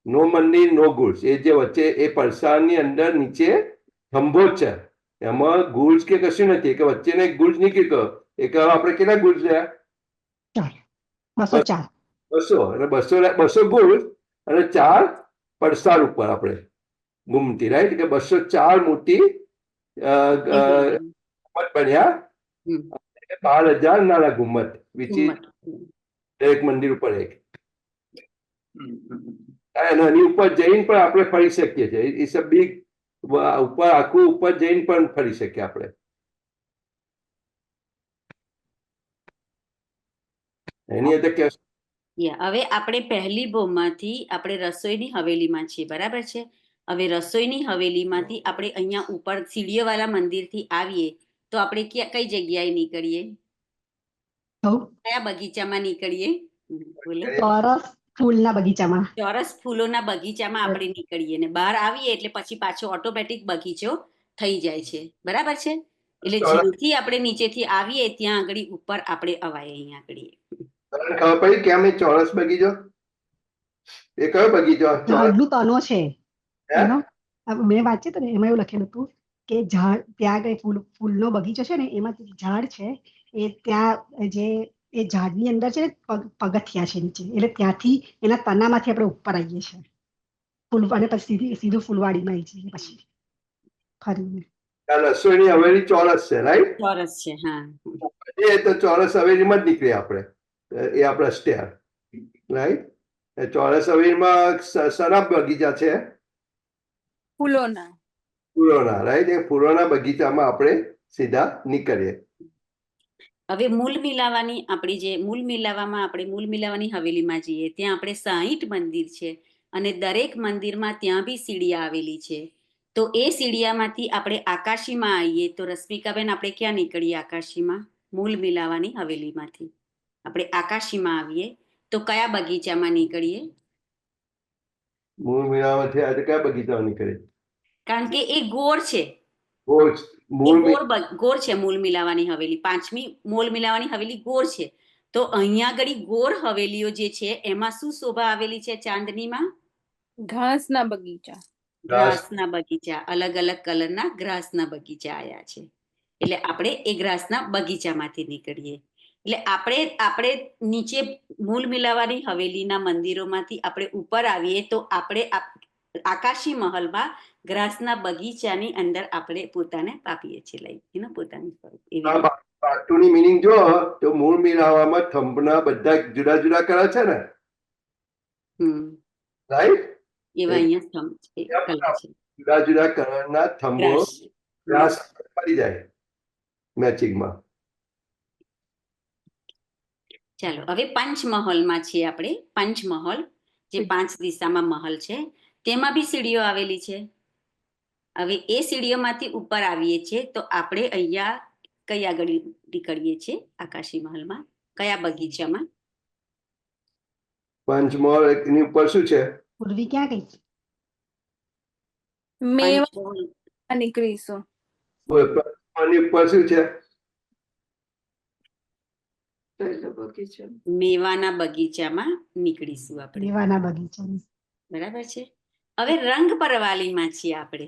નો મંદિર નો ગુર્જ. એ જે વચ્ચે એ પડસાલની અંદર નીચે થંભો જ છે, એમાં ગુર્જ કે કશું નથી. કે વચ્ચેનો એક ગુર્જ નીકળી ગયો. એ કે આપણે કેટલા ગુર્જ રહ્યા? 204. 200 ગુર્જ અને 4 પડસાલ ઉપર આપણે ગુમતી, રાઈટ? કે 204 મોટી ગુમ્મત બન્યા, 12,000 નાના ગુમ્મત, દરેક મંદિર ઉપર એક. અને એની ઉપર જઈને પણ આપણે ફરી શકીએ છીએ. ઇટ્સ અ બિગ, ઉપર આખું ઉપર જઈને પણ ફરી શકીએ આપણે. એની અંદર કે હવે આપણે પહેલી ભોમમાંથી આપણે રસોઈની હવેલીમાં છીએ, બરાબર છે? હવે રસોઈની હવેલીમાંથી આપણે અહીંયા ઉપર સીડીઓવાળા મંદિરથી આવીએ તો આપણે કઈ જગ્યાએ નીકળીએ? કયા બગીચામાં નીકળીએ? ચોરસ ફૂલના બગીચામાં. ચોરસ ફૂલોના બગીચામાં આપણે નીકળીએ ને બહાર આવીએ એટલે પછી પાછો ઓટોમેટિક બગીચો થઈ જાય છે, બરાબર છે? એટલે જ્યાંથી આપણે નીચેથી આવીએ ત્યાં આગળ ઉપર આપણે અવાય. અહીંયા આગળ ખબર પડી કેમ એ ચોરસ બગીચો? એ કયો બગીચો? ઝાડનું તનો છે એનો. મેં વાંચ્યું હતું ને એમાં એવું લખેલું હતું કે ઝાડ ત્યાં આગળ ફૂલનો બગીચો છે ને, એમાં ઝાડ છે એ ત્યાં જે એ ઝાડની અંદર છે ને પગથિયા છે નીચે, એટલે ત્યાંથી એના તનામાંથી આપણે ઉપર આવીએ છીએ ફૂલ, અને પછી સીધું ફૂલવાડીમાં આવી જઈએ પછી ફરીને. આ રસોઈની હવેલી ચોરસ છે, રાઈટ? ચોરસ છે, હા. એ તો ચોરસ હવેલીમાં જ નીકળીએ આપણે, એ આપણા સ્ટેર, રાઈટ? એ ચોરસ હવેલીમાં શરાબ બગીચા છે, ફૂલોના. ફૂલોના, રાઈટ? એ ફૂલોના બગીચામાં આપણે સીધા નીકળીએ. હવે મૂલ મિલાવાની આપણી જે મૂલ મિલાવામાં આપણે મૂલ મિલાવાની હવેલીમાં જઈએ, ત્યાં આપણે 60 મંદિર છે અને દરેક મંદિરમાં ત્યાં બી સીડિયા આવેલી છે. તો એ સીડિયામાંથી આપણે આકાશીમાં આવીએ તો રશ્મિકાબેન આપણે ક્યાં નીકળીએ? આકાશીમાં મૂલ મિલાવાની હવેલીમાંથી આપણે આકાશીમાં આવીએ તો કયા બગીચામાં નીકળીએ? મૂળ મેળામાંથી આજે કયા બગીચામાં નીકળે? કારણ કે એ ગોળ છે, ગોળ, એ મૂળ ગોળ છે મૂલ મિલાવાની હવેલી. 5મી મૂલ મિલાવાની હવેલી ગોળ છે. તો અહીંયા આગળ ગોળ હવેલીઓ જે છે એમાં શું શોભા આવેલી છે? ચાંદનીમાં ઘાસના બગીચા. ગ્રાસના બગીચા, અલગ અલગ કલરના ગ્રાસના બગીચા આયા છે. એટલે આપણે એ ગ્રાસના બગીચામાંથી નીકળીએ. એટલે આપણે નીચે મૂલ મિલાવાની હવેલીના મંદિરોમાંથી આપણે ઉપર આવીએ તો આપણે આકાશી મહલમાં ગ્રાસના બગીચાની અંદર આપણે પોતાને પાપીએ છીએ, લઈ પોતાનું સ્વરૂપ. એવી રીતે પાટુની મિનિંગ જો તો મૂળ મેળાવામાં થંભના બધા જુદા જુદા કલર છે ને, રાઈટ? એવા અહીંયા સ્તંભ કલર છે. જુદા જુદા કલરના થંભો ગ્રાસ. ગ્રાસ પડી જાય મેચિંગમાં. ચાલો હવે પંચમહલમાં છીએ આપણે. પંચમહલ જે 5 દિશામાં મહલ છે તેમાં બી સીડીઓ આવેલી છે. હવે એ સીડીઓમાંથી ઉપર આવીએ છીએ તો આપણે અહીંયા કઈ આગળ નીકળીએ છીએ? આકાશી મહલમાં કયા બગીચામાં? પંચમહોલ એની ઉપર શું છે? પૂર્વી ક્યાં ગઈ? મેવા નીકળીશું. પંચમહોલની ઉપર શું છે? મેવાના બગીચામાં નીકળીશું આપણે. મેવાના બગીચાની. બરાબર છે. હવે રંગ પરવાલીમાં છીએ આપણે.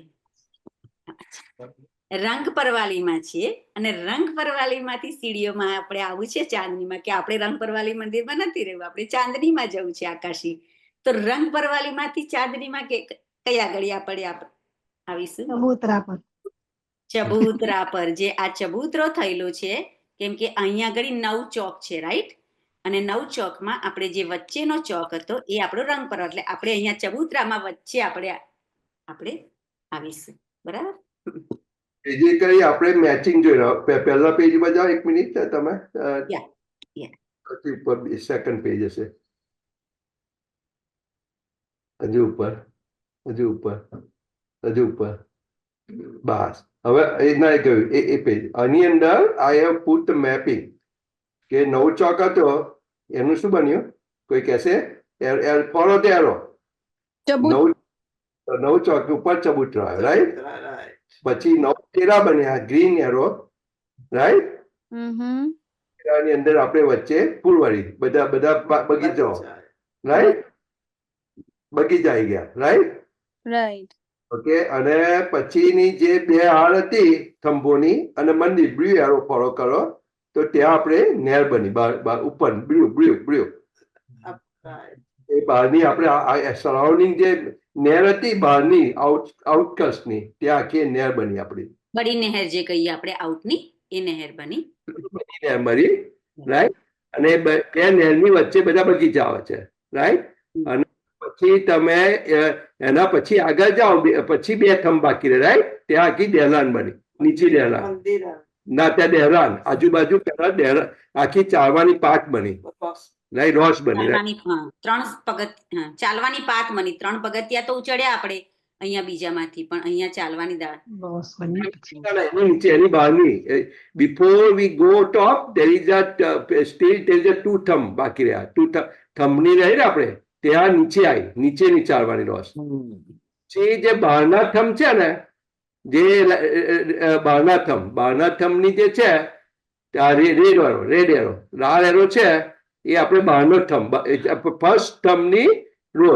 રંગ પરવાલીમાં છીએ અને રંગ પરવાલીમાંથી સીડીઓમાં આપણે આવું છે ચાંદનીમાં, કે આપણે રંગ પરવાલી મંદિરમાં નથી રહેવું, આપણે ચાંદનીમાં જવું છે આકાશી. તો રંગ પરવાલીમાંથી ચાંદનીમાં કયા આગળ આપણે આવીશું? ચબૂતરા પર. ચબૂતરા પર. જે આ ચબૂતરો થયેલો છે કેમ કે અહીંયા આગળ 9 ચોક છે, રાઈટ? અને 9 ચોકમાં આપણે જે વચ્ચેનો ચોક હતો એ આપણો રંગ પરવાલ, એટલે આપણે અહીંયા ચબૂતરામાં વચ્ચે આપણે આવીશું. બરાબર? ફિઝિકલી આપણે મેચિંગ જોઈ રહ્યો. પહેલા પેજ પર જાઓ, 1 મિનિટ તમે. ઉપર સેકન્ડ પેજ હશે. હજુ ઉપર, હજુ ઉપર, હજુ ઉપર. બસ હવે એના કહ્યું એ પેજ. આની અંદર આઈ હેવ પુટ મેપિંગ કે 9 ચોક હતો એનું શું બન્યું? કોઈ કહેશે? Follow the arrow. 9 ચોક ઉપર ચબૂતરો આવ્યો, રાઈટ? પછી 9 તેરા બન્યા, ગ્રીન એરો, રાઈટ? તેરાની અંદર આપણે વચ્ચે ફૂલવાડી, બધા બગીચાઓ, રાઈટ? બગીચા આવી ગયા, રાઈટ? ઓકે. અને પછીની જે 2 હાર હતી થંભોની અને મંદિર, બ્લુ એરો ફોલો કરો તો ત્યાં આપણે નેર બની, ઉપર બ્લુ. એ બહારની આપણે સરાઉન્ડિંગ જે નેર હતી બહારની આઉટકસ્ટની, ત્યાં આખી નેર બની આપણી. બડી નહેર જે કહીએ આપણે આઉટની, એ નહેર બની. નેર મરી, રાઈટ? અને 2 નહેરની વચ્ચે બધા બગીચા આવે છે, રાઈટ? અને પછી તમે એના પછી આગળ જાઓ, પછી 2 થંભ બાકી રહે, રાઈટ? ત્યાં આખી દહેલાન બની, નીચી દહેલાન. ના, ત્યાં દહેરાન આજુબાજુ પેલા આખી ચાલવાની પાટ બની, રાઈટ? રોસ બની. 3 પગથિયા ચાલવાની પાથ બની. 3 પગથિયા તો ઉચડ્યા આપણે અહીંયા બીજામાંથી, પણ અહીંયા ચાલવાની રોસ બની. એની નીચે, એની બહારની, before we go top there is a 2 થંભ બાકી રહ્યા. 2 થંભની રહી ને આપણે ત્યાં નીચે આવી, નીચેની ચાલવાની રોસ. પછી જે બહારના થંભ છે ને, જે બહારના થંભની જે છે રેડ એરો, લાલ એરો છે, એ આપણે બહારનો થંભ, ફર્સ્ટ થંભની રો,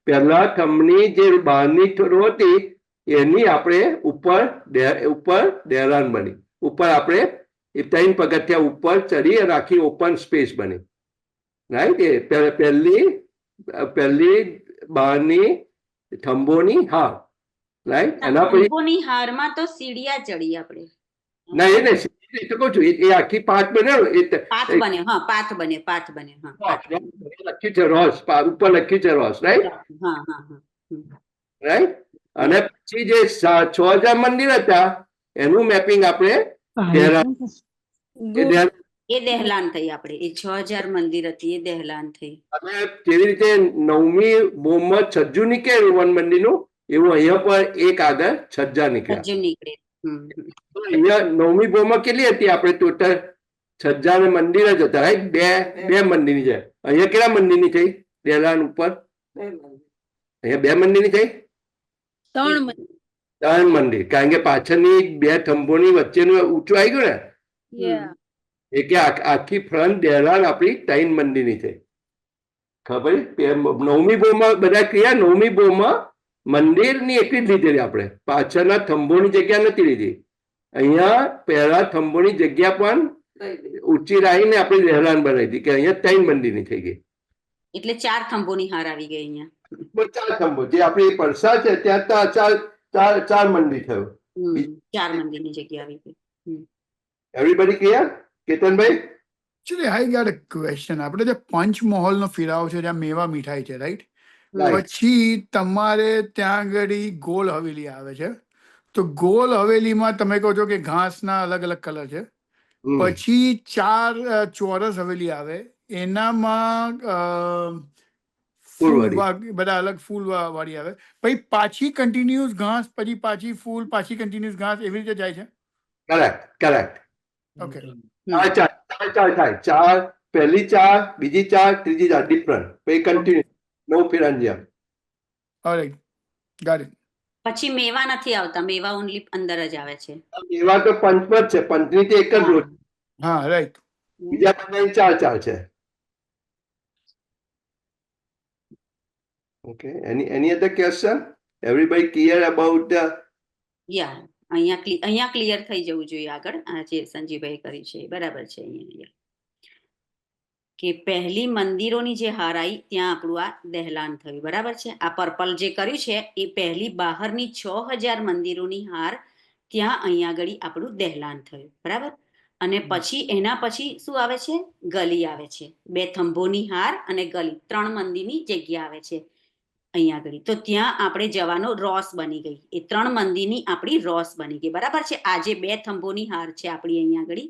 પહેલા થંભની જે બહારની રો હતી એની આપણે ઉપર દહેરાન બની, ઉપર આપણે એ 3 પગથિયા ઉપર ચડી અને આખી ઓપન સ્પેસ બની, રાઈટ? એ પહેલી બહારની થંભોની હાર, રાઈટ? એના પછી થંભોની હારમાં તો સીડિયા ચડી આપણે. ના એ નહીં, એ તો કહું છું એ આખી પાથ બનાવ્યો પાથ બને, હા પાથ બને, પાથ બને, હા પાથ બને. લખ્યું છે રોસ, ઉપર લખ્યું છે રોસ, રાઈટ? હા હા હા રાઈટ? અને પછી જે 6000 મંદિર હતા એનું મેપિંગ આપણે દહેરાન એ દહેલાન થઈ આપણે. એ 6000 મંદિર હતી એ દહેલાન થઈ. અને જેવી રીતે 9મી બોમમાં છજ્જુ નીકળ્યું વન મંદિરનું, એવું અહીંયા પર એક આગળ છજ્જા નીકળ્યા. હજુ નીકળે. અહીંયા 9મી બોમમાં કેટલી હતી આપણે ટોટલ? છજ્જા ને મંદિર જ હતા, રાઈટ? બે મંદિરની છે. અહીંયા કેટલા મંદિરની થઈ દહેલાન ઉપર? અહીંયા 2 મંદિરની થઈ? 3 મંદિર. 3 મંદિર, કારણ કે પાછળની 2 થંભોની વચ્ચેનું ઊંચું આવી ગયું ને, Yeah. એ કે આખી ફ્રન્ટ દહેલાન આપણી 3 મંદિરની થઈ. ખબર? 9મી બોમાં બધા ક્રિયા 9મી બોમાં મંદિરની એકલી જ લીધેલી આપણે, પાછળના થંભોની જગ્યા નથી લીધી. અહીંયા પહેલા થંભોની જગ્યા પણ ઊંચી લાવીને આપણે દહેલાન બનાવી હતી કે અહીંયા 3 મંદિરની થઈ ગઈ. એટલે 4 થંભોની હાર આવી ગઈ અહીંયા. 4 થંભો જે આપણી પરસા છે ત્યાં ચાર મંદિર થયું. 4 મંદિરની જગ્યા આવી ગઈ. Everybody clear? Ketanbhai? Actually, I got a question. આપણે જે પંચમહોલ નો ફેરાવો છે જ્યાં મેવા મીઠાઈ છે, રાઈટ? Right. પછી તમારે ત્યાં આગળ ગોલ હવેલી આવે છે, તો ગોલ હવેલીમાં તમે કહો છો કે ઘાસના અલગ અલગ કલર છે. હમ. પછી 4 ચોરસ હવેલી આવે, એનામાં ફૂલવાળી. બધા અલગ ફૂલ વાળી આવે, પછી પાછી કન્ટિન્યુઅસ ઘાસ, પછી પાછી ફૂલ, પાછી કન્ટિન્યુઅસ ઘાસ, એવી રીતે જાય છે. કરેક્ટ. ઓકે, ચાર થાય. 4 પહેલી 4, બીજી 4, ત્રીજી 4 ડિફરન્ટ, પછી કન્ટિન્યુ નો ફિરંજિયા. Alright, got it. પછી મેવા નથી આવતા, મેવા ઓનલી અંદર જ આવે છે. એવા તો પંચમત છે, પંચની તો એક જ રોજ, હા, રાઈટ. બીજા બધાની 4 છે. Okay, any other question? Everybody clear about the યા અહીંયા ક્લિયર થઈ જવું જોઈએ આગળ. આ જે સંજીવભાઈ કરી છે એ બરાબર છે. અહીંયા કે પહેલી મંદિરોની જે હાર આવી ત્યાં આપણું આ દહેલાન થયું, બરાબર છે. આ પર્પલ જે કર્યું છે એ પહેલી બહારની 6000 મંદિરોની હાર ત્યાં અહીંયા આગળ આપણું દહેલાન થયું, બરાબર. અને પછી એના પછી શું આવે છે? ગલી આવે છે. 2 થંભોની હાર અને ગલી, 3 મંદિરની જગ્યા આવે છે અહીંયા આગળ. તો ત્યાં આપણે જવાનો રોસ બની ગઈ. એ 3 મંદિરની આપણી રોસ બની ગઈ, બરાબર છે. આ જે 2 થંભોની હાર છે આપણી અહીંયા આગળ,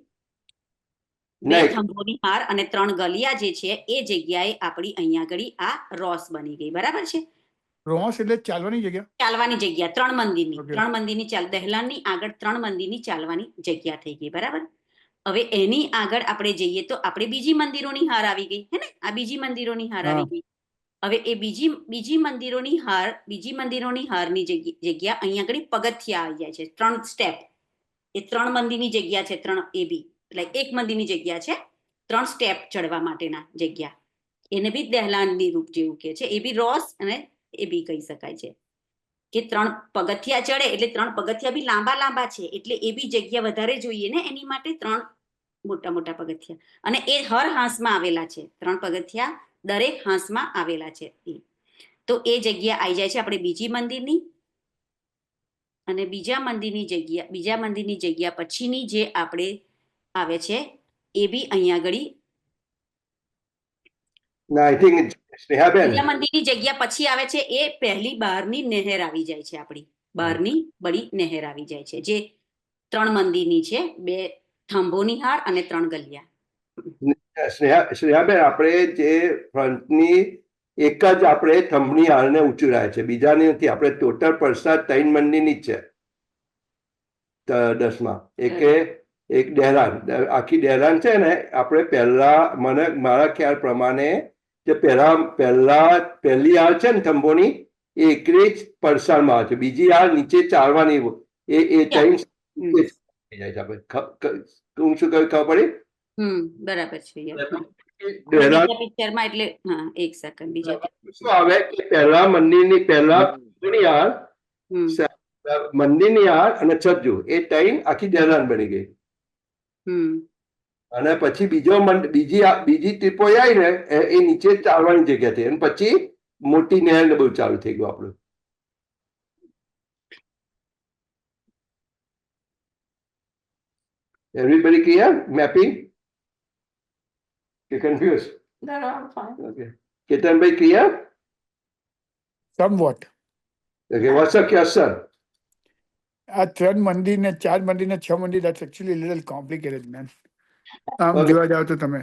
2 થંભોની હાર અને 3 ગલિયા જે છે એ જગ્યાએ આપણી અહીંયા આગળ આ રોસ બની ગઈ, બરાબર છે. રોસ એટલે ચાલવાની જગ્યા? ચાલવાની જગ્યા 3 મંદિરની. Okay. 3 મંદિરની દહેલાનની આગળ 3 મંદિરની ચાલવાની જગ્યા થઈ ગઈ, બરાબર. હવે એની આગળ આપણે જઈએ તો આપણે બીજી મંદિરોની હાર આવી ગઈ, હે ને? આ બીજી મંદિરોની હાર આવી ગઈ. હવે એ બીજી મંદિરોની હારની જગ્યા અહીંયા આગળ પગથિયા આવી જાય છે, 3 સ્ટેપ. એ 3 મંદિરની જગ્યા છે, 3 એ બી એટલે 1 મંદિરની જગ્યા છે, 3 સ્ટેપ ચડવા માટેના જગ્યા. એને બી દહેલાનની રૂપ જેવું કે છે. એ બી રોસ અને એ બી કહી શકાય છે કે 3 પગથિયા ચડે એટલે 3 પગથિયા બી લાંબા છે, એટલે એ બી જગ્યા વધારે જોઈએ ને એની માટે 3 મોટા પગથિયા. અને એ હર હાંસમાં આવેલા છે, 3 પગથિયા દરેક હાંસમાં આવેલા છે. તો એ જગ્યા આવી જાય છે આપણે બીજી મંદિરની. અને બીજા મંદિરની જગ્યા પછીની જે આપણે આવે છે એ બી અહીંયા આગળ No, I think સ્નેહાબેન, બીજા મંદિરની જગ્યા પછી આવે છે એ પહેલી બહારની નહેર આવી જાય છે આપણી. બહારની બડી નહેર આવી જાય છે જે 3 મંદિરની છે, 2 થંભોની હાર અને 3 ગલિયા. સ્નેહાબેન, આપણે જે ફ્રન્ટની એક જ આપણે થંભની હારને ઊંચું રહ્યા છે, બીજાની નથી. આપણે ટોટલ પરસાદ 3 મંદિરની જ છે 10માં. એક દહેલાન, આખી દહેલાન છે ને, આપણે પહેલા મારા ખ્યાલ પ્રમાણે જે પહેલી હાર છે ને થંભોની, એ એકલી જ પરસાળમાં આવે છે, બીજી હાર નીચે ચાલવાની, એ 3 થઈ જાય છે. આપણે હું શું કહ્યું ખબર પડી? બરાબર છે. દહેલાન પિક્ચરમાં એટલે હા, એક સેકન્ડ. બીજા શું આવે કે પહેલા મંદિરની હાર, મંદિરની હાર અને છજ્જુ, એ 3 આખી દહેલાન બની ગઈ. હમ અને પછી બીજી ટીપોઈ આવી ને એ નીચે ચાલવાની જગ્યા થઈ અને પછી મોટી નહેર ને બધું ચાલુ થઈ ગયું આપણું. Everybody clear? Mapping? You confused? No, no, I'm fine. Okay. Ketanbhai clear? Somewhat. Okay, what's the question? આ 3 મંદિર ને 4 મંદિર ને 6 મંદિર that's actually a little complicated, man. આમ Okay. જોવા જાવ તો તમે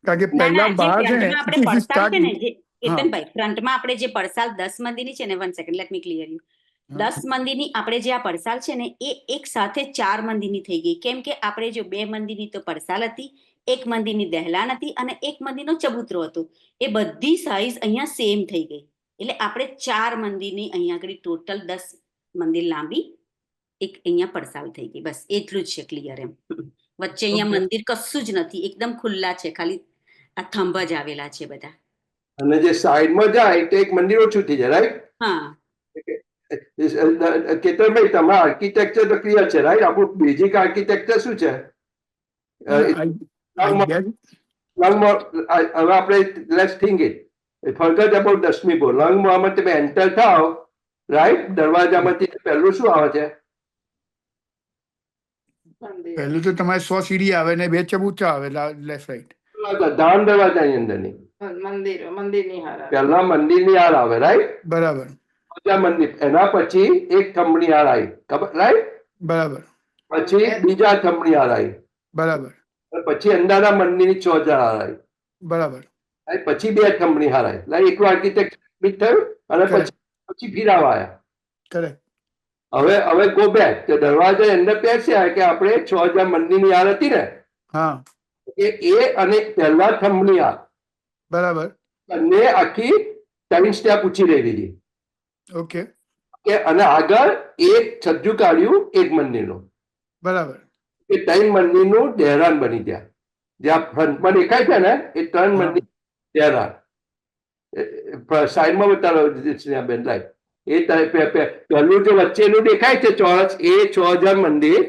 કારણ કે ના પહેલા ના જે બહાર છે ને ફ્રન્ટમાં આપણે if you પડસાલ start- છે ને જે હા. કેતનભાઈ ફ્રન્ટમાં આપણે જે પડસાલ 10 મંદિરની છે ને 1 second let me clear you હા. 10 મંદિરની આપણે જે આ પડસાલ છે ને એ એક સાથે 4 મંદિરની થઈ ગઈ કેમ કે આપણે જો 2 મંદિરની તો પડસાલ હતી, 1 મંદિરની દહેલાન હતી અને 1 મંદિરનો ચબૂતરો હતો. એ બધી સાઈઝ અહીંયા સેમ થઈ ગઈ એટલે આપણે 4 મંદિરની અહીંયા આગળ ટોટલ 10 મંદિર લાંબી એક અહીંયા પડસાલ થઈ ગઈ. બસ એટલું જ છે ક્લિયર એમ. વચ્ચે અહીંયા Okay. મંદિર કશું જ નથી, એકદમ ખુલ્લા છે, ખાલી આ થંભ જ આવેલા છે બધા. અને જે સાઈડમાં જાય તો એક મંદિર ઓછું થઈ જાય, રાઈટ? હા કેતનભાઈ તમારા આર્કિટેક્ચર તો ક્લિયર છે, રાઈટ? આપણું બેઝિક આર્કિટેક્ચર શું છે? I guess હવે આપણે લેટ્સ થિંક ઇટ ફર્ગટ અબાઉટ દસમી બોલ લંગમાં તમે એન્ટર થાવ, રાઈટ? દરવાજામાંથી પહેલું શું આવે છે? મંદિર. પહેલું તો તમારે 100 સીડી આવે ને 2 ચબૂતરા આવે લેફ્ટ રાઈટ. ધાન દરવાજાની અંદરની મંદિરની હાર આવે. પહેલા મંદિરની હાર આવે, રાઈટ? બરાબર બીજા મંદિર, એના પછી એક થંભની હાર આવી, ખબર, રાઈટ? બરાબર પછી બીજા થંભની હાર આવી, બરાબર પછી અંદરના મંદિરની 6000 હાર આવી, બરાબર right? પછી 2 થંભની હાર આવી, like એકલું આર્કિટેક્ટ થયું અને Correct. પછી ફીરાવા આવ્યા. કરેક્ટ. હવે ગો બેક તો દરવાજા અંદર બેસ્યા કે આપણે 6000 મંદિરની હાર હતી ને હા એ અને પહેલા થંભની હાર બરાબર બંને આખી 3 સ્ટેપ ઊંચી રહી ગઈ ઓકે કે અને આગળ એક છજ્જુ કાઢ્યું એક મંદિરનું બરાબર એ 3 મંદિરનું દહેરાન બની ગયા. જ્યાં ફ્રન્ટમાં દેખાય છે ને એ 3 હા. મંદિર દહેરાન સાઈડમાં બતાવો બેન, લાઈટ એ પહેલું જે વચ્ચેનું દેખાય છે ચોરસ એ 6000 મંદિર,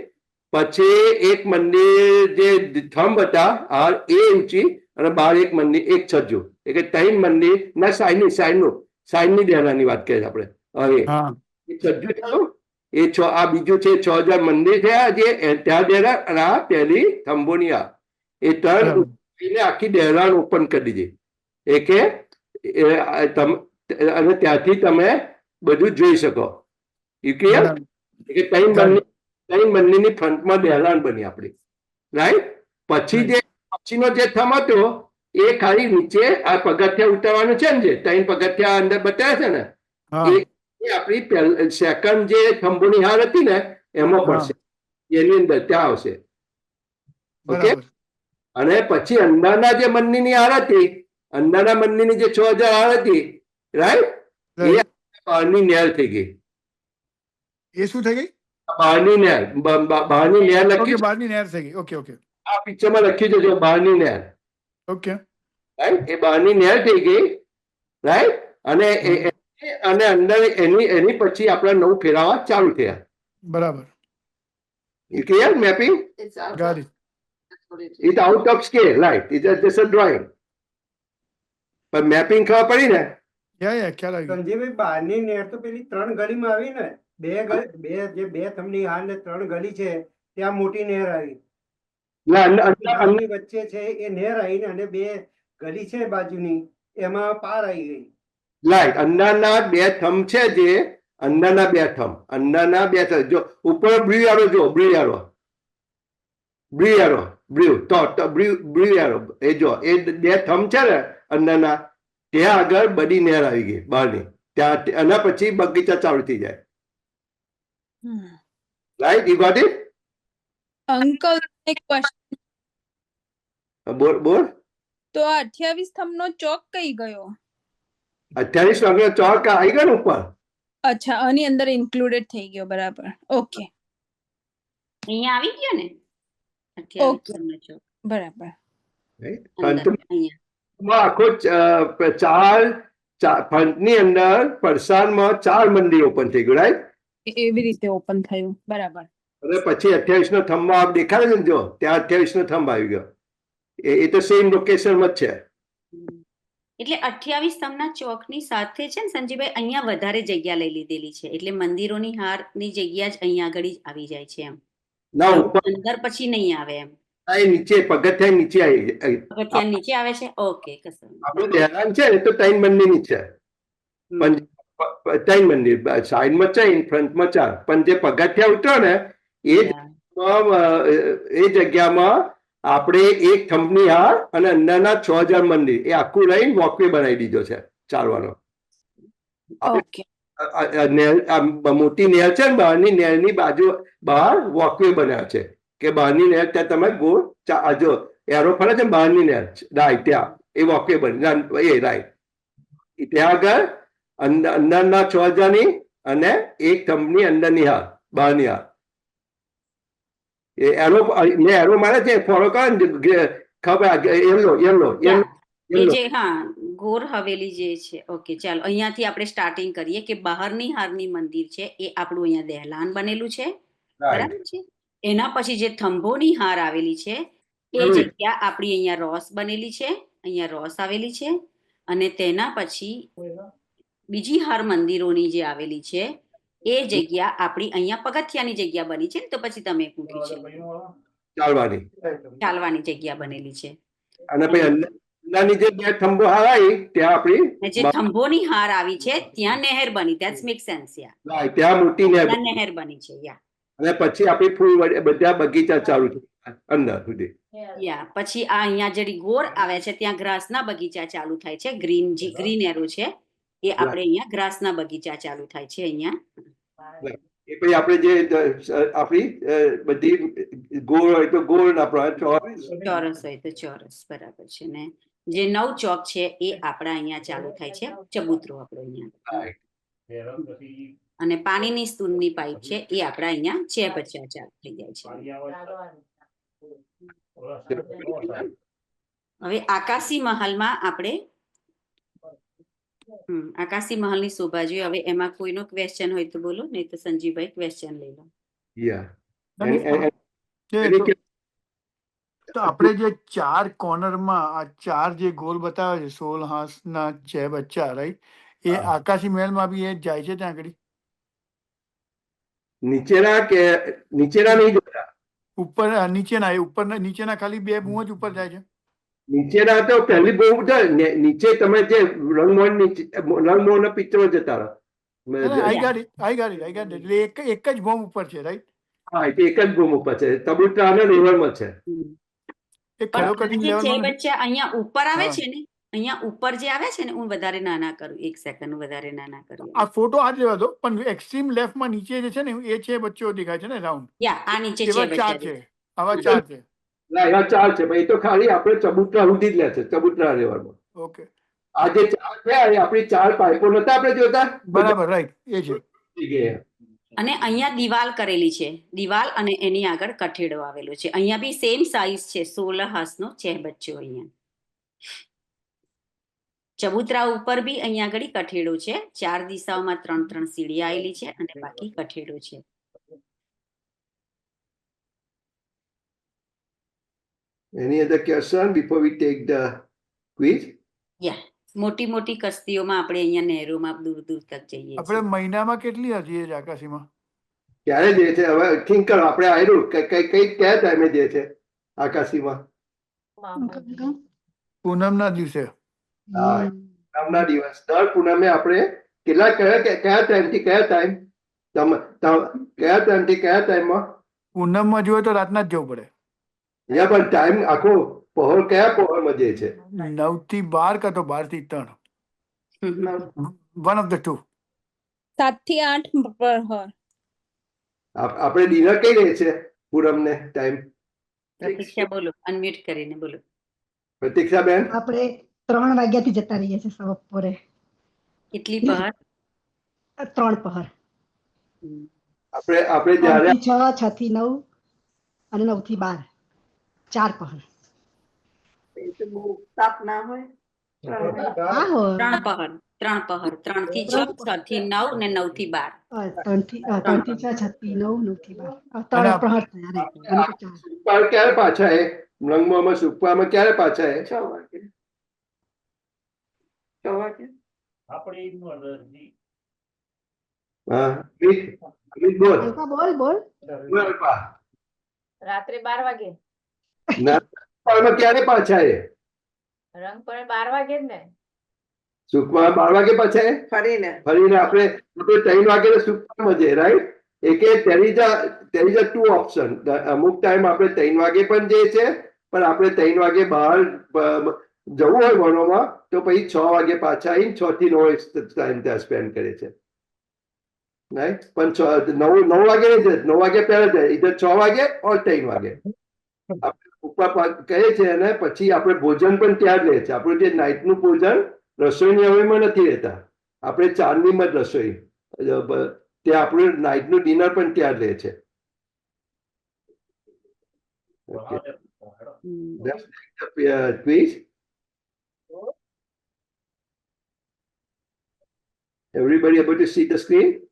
પછી એક મંદિર જે થંભ હતા હાર એ ઊંચી અને બહાર એક મંદિર એક છજ્જુ, એટલે 3 મંદિર ના સાઈડની દહેરાની વાત કરીએ આપણે. હવે હા એ છજ્જુ થયું એ આ બીજું છે 6000 મંદિર થયા જે ત્યાં દહેરાન અને આ પહેલી થંભોની આ એ 3 બરાબર. આખી દહેરાન ઓપન કરી દીધી એ કે અને ત્યાંથી તમે બધું જોઈ શકો. You clear? બરાબર. કે 3 મંદિરની ફ્રન્ટમાં દહેરાન બની આપણી, રાઈટ? પછી પછીનો જે થંભ હતો એ ખાલી નીચે આ પગથિયા ઉતરવાનું છે ને જે 3 પગથિયા અંદર બતાવ્યા છે ને હા એ આપણી સેકન્ડ જે થંભોની હાર હતી ને એમાં હા. પડશે, એની અંદર ત્યાં આવશે. ઓકે? બરાબર અને પછી અંદરના જે મંદિરની હાર હતી, અંદરના મંદિરની જે 6000 હાર હતી, રાઈટ? એ બહારની નહેર થઈ ગઈ. એ શું થઈ ગઈ બહારની નહેર બહારની નહેર ઓકે લખ્યું છે. બહારની નહેર થઈ ગઈ ઓકે ઓકે આ પિક્ચરમાં લખ્યું છે જો બહારની નહેર, ઓકે રાઈટ? એ બહારની નહેર થઈ ગઈ, રાઈટ? અને અને અંદર એની પછી આપણા નવું ફેરાવા ચાલુ થયા. બરાબર You clear mapping? It's out. Got it. That's what it is. It's out of scale, right? It's just a drawing. પણ મેપિંગ ખબર પડી ને? યા ખ્યાલ આવી ગયો. સંજયભાઈ બહારની નહેર તો પેલી 3 ગલીમાં આવી ને બે થંભની હાર ને 3 ગલી છે ત્યાં મોટી નહેર આવી. ના, ગામની વચ્ચે છે એ નહેર આવી ને અને 2 ગલી છે બાજુની એમાં પાર આવી ગઈ. રાઈટ, અંદરના 2 થંભ છે જે અંદરના 2 થંભ જો ઉપર બ્લુ આરો જો બ્લુ આરો એ જો એ 2 થંભ છે ને અંદરના ત્યાં આગળ બધી નહેર આવી ગઈ બહારની, ત્યાં એના પછી બગીચા ચાલુ થઈ જાય. Right, you got it? Uncle એક ક્વેશ્ચન, બોલ. તો આ 28 સ્તંભનો ચોક કઈ ગયો? 28 વાગ્યા ચોક આવી ગયો ને ઉપર. અચ્છા, આની અંદર ઇન્ક્લુડેડ થઈ ગયો, બરાબર. ઓકે અહીંયા આવી ગયો ને Okay. 28 નંબર ચોક. બરાબર. અંદર અહીંયા આખો ફ્રન્ટની અંદર પડસારમાં 4 મંદિર ઓપન થઈ ગયું, રાઈટ? એવી રીતે ઓપન થયું, બરાબર. અને પછી 28 નો થંભ આપ દેખાડે છે ને, જો ત્યાં 28 નો થંભ આવી ગયો. એ તો સેમ લોકેશનમાં જ છે. એટલે 28 સ્તંભના ચોકની સાથે છે ને સંજીભાઈ, અહીંયા વધારે જગ્યા લઈ લીધેલી છે, એટલે મંદિરોની હારની જગ્યા જ અહીંયા આગળ જ આવી જાય છે એમ. ના ઉપર અંદર પછી નહીં આવે એમ. એ નીચે પગથિયા નીચે આવી પગથિયાં નીચે આવે છે. ઓકે, કશું નહીં. આપણું ધ્યાન છે ને તો 3 મંદિરની છે. હમ. 3 મંદિર, સાઈડમાં 4, ફ્રન્ટમાં 4, પણ જે પગથિયા ઉતરો ને એ જગ્યામાં આપણે એક થંભની હાર અને અંદરના 6000 મંદિર એ આખું લઈને વોકવે બનાવી દીધો છે ચાલવાનો. ઓકે. મોટી નહેર છે ને, બહારની નહેરની બાજુ બહાર વોકવે બનાવ્યો છે કે બહારની નહેર ત્યાં તમે ગોળ જો એરો ફરે છે ને, બહારની નહેર રાઈટ ત્યાં એ વોકવે બની એ રાઈટ ત્યાં આગળ અંદરના 6000 ની અને એક થંભની અંદરની હાર બહારની હાર એરો મારે છે ફોલો કરે ને ખબર યલો એ જે હા ગોર હવેલી જે છે. ઓકે, ચાલો અહીંયાથી આપણે સ્ટાર્ટિંગ કરીએ કે બહારની હારની મંદિર છે એ આપણું અહીંયા દહેલાન બનેલું છે, બરાબર છે. એના પછી જે થંભોની હાર આવેલી છે એ જગ્યા આપણી અહીંયા રોસ બનેલી છે, અહીંયા રોસ આવેલી છે. અને તેના પછી બીજી હાર મંદિરોની જે આવેલી છે એ જગ્યા આપણી અહીંયા પગથિયાની જગ્યા બની છે ને, તો પછી તમે પૂછી છે ચાલવાની જગ્યા બનેલી છે. અને પછી અંદરની જે બે થંભો હાર આવી ત્યાં આપણી જે થંભોની હાર આવી છે ત્યાં નહેર બની. That's make sense. યા, ત્યાં મોટી નહેર બની છે. યા, અને પછી આપણી ફૂલ બધા બગીચા ચાલુ છે અંદર સુધી. યા, પછી આ અહીંયા જે ગોર આવે છે ત્યાં ગ્રાસના બગીચા ચાલુ થાય છે. ગ્રીન એરો છે એ આપણે અહીંયા ગ્રાસના બગીચા ચાલુ થાય છે અહીંયા. એ પછી આપણે જે આપણી બધી ગોળ હોય તો ગોળ, ચોરસ હોય તો ચોરસ, બરાબર છે ને. જે 9 ચોક છે એ આપણા અહીંયા ચાલુ થાય છે, ચબૂતરો આપણો અહીંયા. અને પાણીની સ્તૂનની પાઇપ છે એ આપણા અહીંયા છે બચ્ચા ચાલુ થઈ જાય છે. હવે આકાશી મહલમાં આપણે આકાશી મહલની શોભા જોઈએ. હવે એમાં કોઈનો ક્વેશ્ચન હોય તો બોલો, નહીં તો સંજીવભાઈ ક્વેશ્ચન લઈ લો. તો આપણે જે 4 કોર્નરમાં આ 4 જે ગોલ બતાવે છે 16 હાંસના 6 બચ્ચા, રાઈટ, એ આકાશી મહેલમાં બી એ જાય છે ત્યાં આગળ? નીચેના કે નીચેના નહીં જોતા? ઉપર નીચેના, એ ઉપરના નીચેના ખાલી 2 બૂમ જ ઉપર જાય છે. નીચેના તો પહેલી બહુ નીચે તમે જે રંગમોહન પિક્ચરો જતા રહો. આઈ ગાડી એટલે એક જ બોમ્બ ઉપર છે, રાઈટ? હા, એટલે એક જ બોમ્બ ઉપર છે, તબુતરાના લેવલમાં છે. બચ્ચા અહીંયા ઉપર આવે છે ને, અહીંયા ઉપર જે આવે છે ને, હું વધારે નાના કરું, એક સેકન્ડ વધારે નાના કરું. આ ફોટો આ લેવા દો, પણ એક્સ્ટ્રીમ લેફ્ટમાં નીચે જે છે ને એ છે બચ્ચો દેખાય છે ને રાઉન્ડ. યા, આ નીચે છે આવા 4 છે. એવા 4 છે, પણ એ તો ખાલી આપણે ચબુતરા સુધી જ લે છે, ચબુતરા લેવલમાં. ઓકે, આ જે 4 છે એ આપણી 4 પાઇપો નતા આપણે જોતા, બરાબર, રાઈટ, એ છે. અને અહીંયા દિવાલ કરેલી છે, દિવાલ અને એની આગળ કઠેડો આવેલો છે. અહીંયા બી સેમ સાઈઝ છે, 16 હાંસનો બચ્ચો. અહીંયા ચબૂતરા ઉપર બી અહીંયા આગળ કઠેડો છે. 4 દિશાઓમાં 3 સીડી આવેલી છે અને બાકી કઠેડો છે. Any other question before we take the quiz? યા, મોટી મોટી કસ્તીઓમાં આપણે અહીંયા નહેરોમાં દૂર દૂર તક જઈએ છીએ. આપણે મહિનામાં કેટલી હતી એ આકાશીમાં? ક્યારે જે છે હવે થિંક કરો, આપણે આવ્યું કઈ કયા ટાઈમે જે છે આકાશીમાં? પૂનમના દિવસે. પૂનમના દિવસ, દર પૂનમે આપણે કેટલા કયા ટાઈમથી કયા ટાઈમ કયા ટાઈમથી કયા ટાઈમમાં? પૂનમમાં જોઈએ તો રાતના જ જવું પડે. પણ ટાઈમ આખો પહોર કયા પહોરમાં જે છે? 9 થી 12 કાં તો 12 થી 3, વન ઓફ ધ ટુ. 7 થી 8 પર હોય. આપણે ડિનર કઈ રહે છે પૂનમને ટાઈમ? પ્રતીક્ષા બોલો, અનમ્યુટ કરીને બોલો. પ્રતીક્ષાબેન? આપણે 3 વાગ્યાથી જતા રહીએ છીએ બપોરે. કેટલી પહર? 3 પહર. આપણે જ્યારે 6 થી 9 અને 9 થી 12, 4 પહર. બહુ તાપ ના હોય. 3 પહર. 3 પહર 3 થી 6 6 થી 9 ને 9 થી 12 ત્રણથી 6, 6 થી 9, 9 થી 12. અને ત્રણ આપ- પ્રહર થયા રે. અને તો ચાર. સુખપાળ ક્યારે પાછા એ રંગમાં સુખપાળમાં ક્યારે પાછા એ 6 વાગે 6 વાગે હા અમિત, અમિત બોલ અલ્પા બોલ બોલ. બોલ અલ્પા. રાત્રે 12 વાગે ના સુખપાળમાં ક્યારે પાછા એ રંગ પણ 12 વાગે જ ને સુખપાળ 12 વાગે પાછા એ ફરીને ફરીને આપણે 3 વાગે સુખપાળમાં જઈએ રાઈટ એકે there is a two option અમુક ટાઈમ આપણે 3 વાગે પણ જઈએ છે પણ આપણે 3 વાગે બહાર જવું હોય ભણવામાં તો પછી 6 વાગે પાછા આવીને 6 થી 9 ટાઈમ ત્યાં સ્પેન્ડ કરે છે રાઈટ પણ 9 વાગે નહીં જાય 9 વાગે પહેલા જાય ઇધર 6 વાગે ઓર 3 વાગે આપણે ઉપર કહે છે અને પછી આપણે ભોજન પણ ત્યાં જ લે છે આપણું જે નાઇટનું ભોજન રસોઈની હવેમાં નથી રહેતા આપણે ચાંદનીમાં જ રસોઈ ત્યાં આપણું નાઇટનું ડિનર પણ ત્યાં જ લે છે Okay. That's the quiz. Everybody able to see the screen?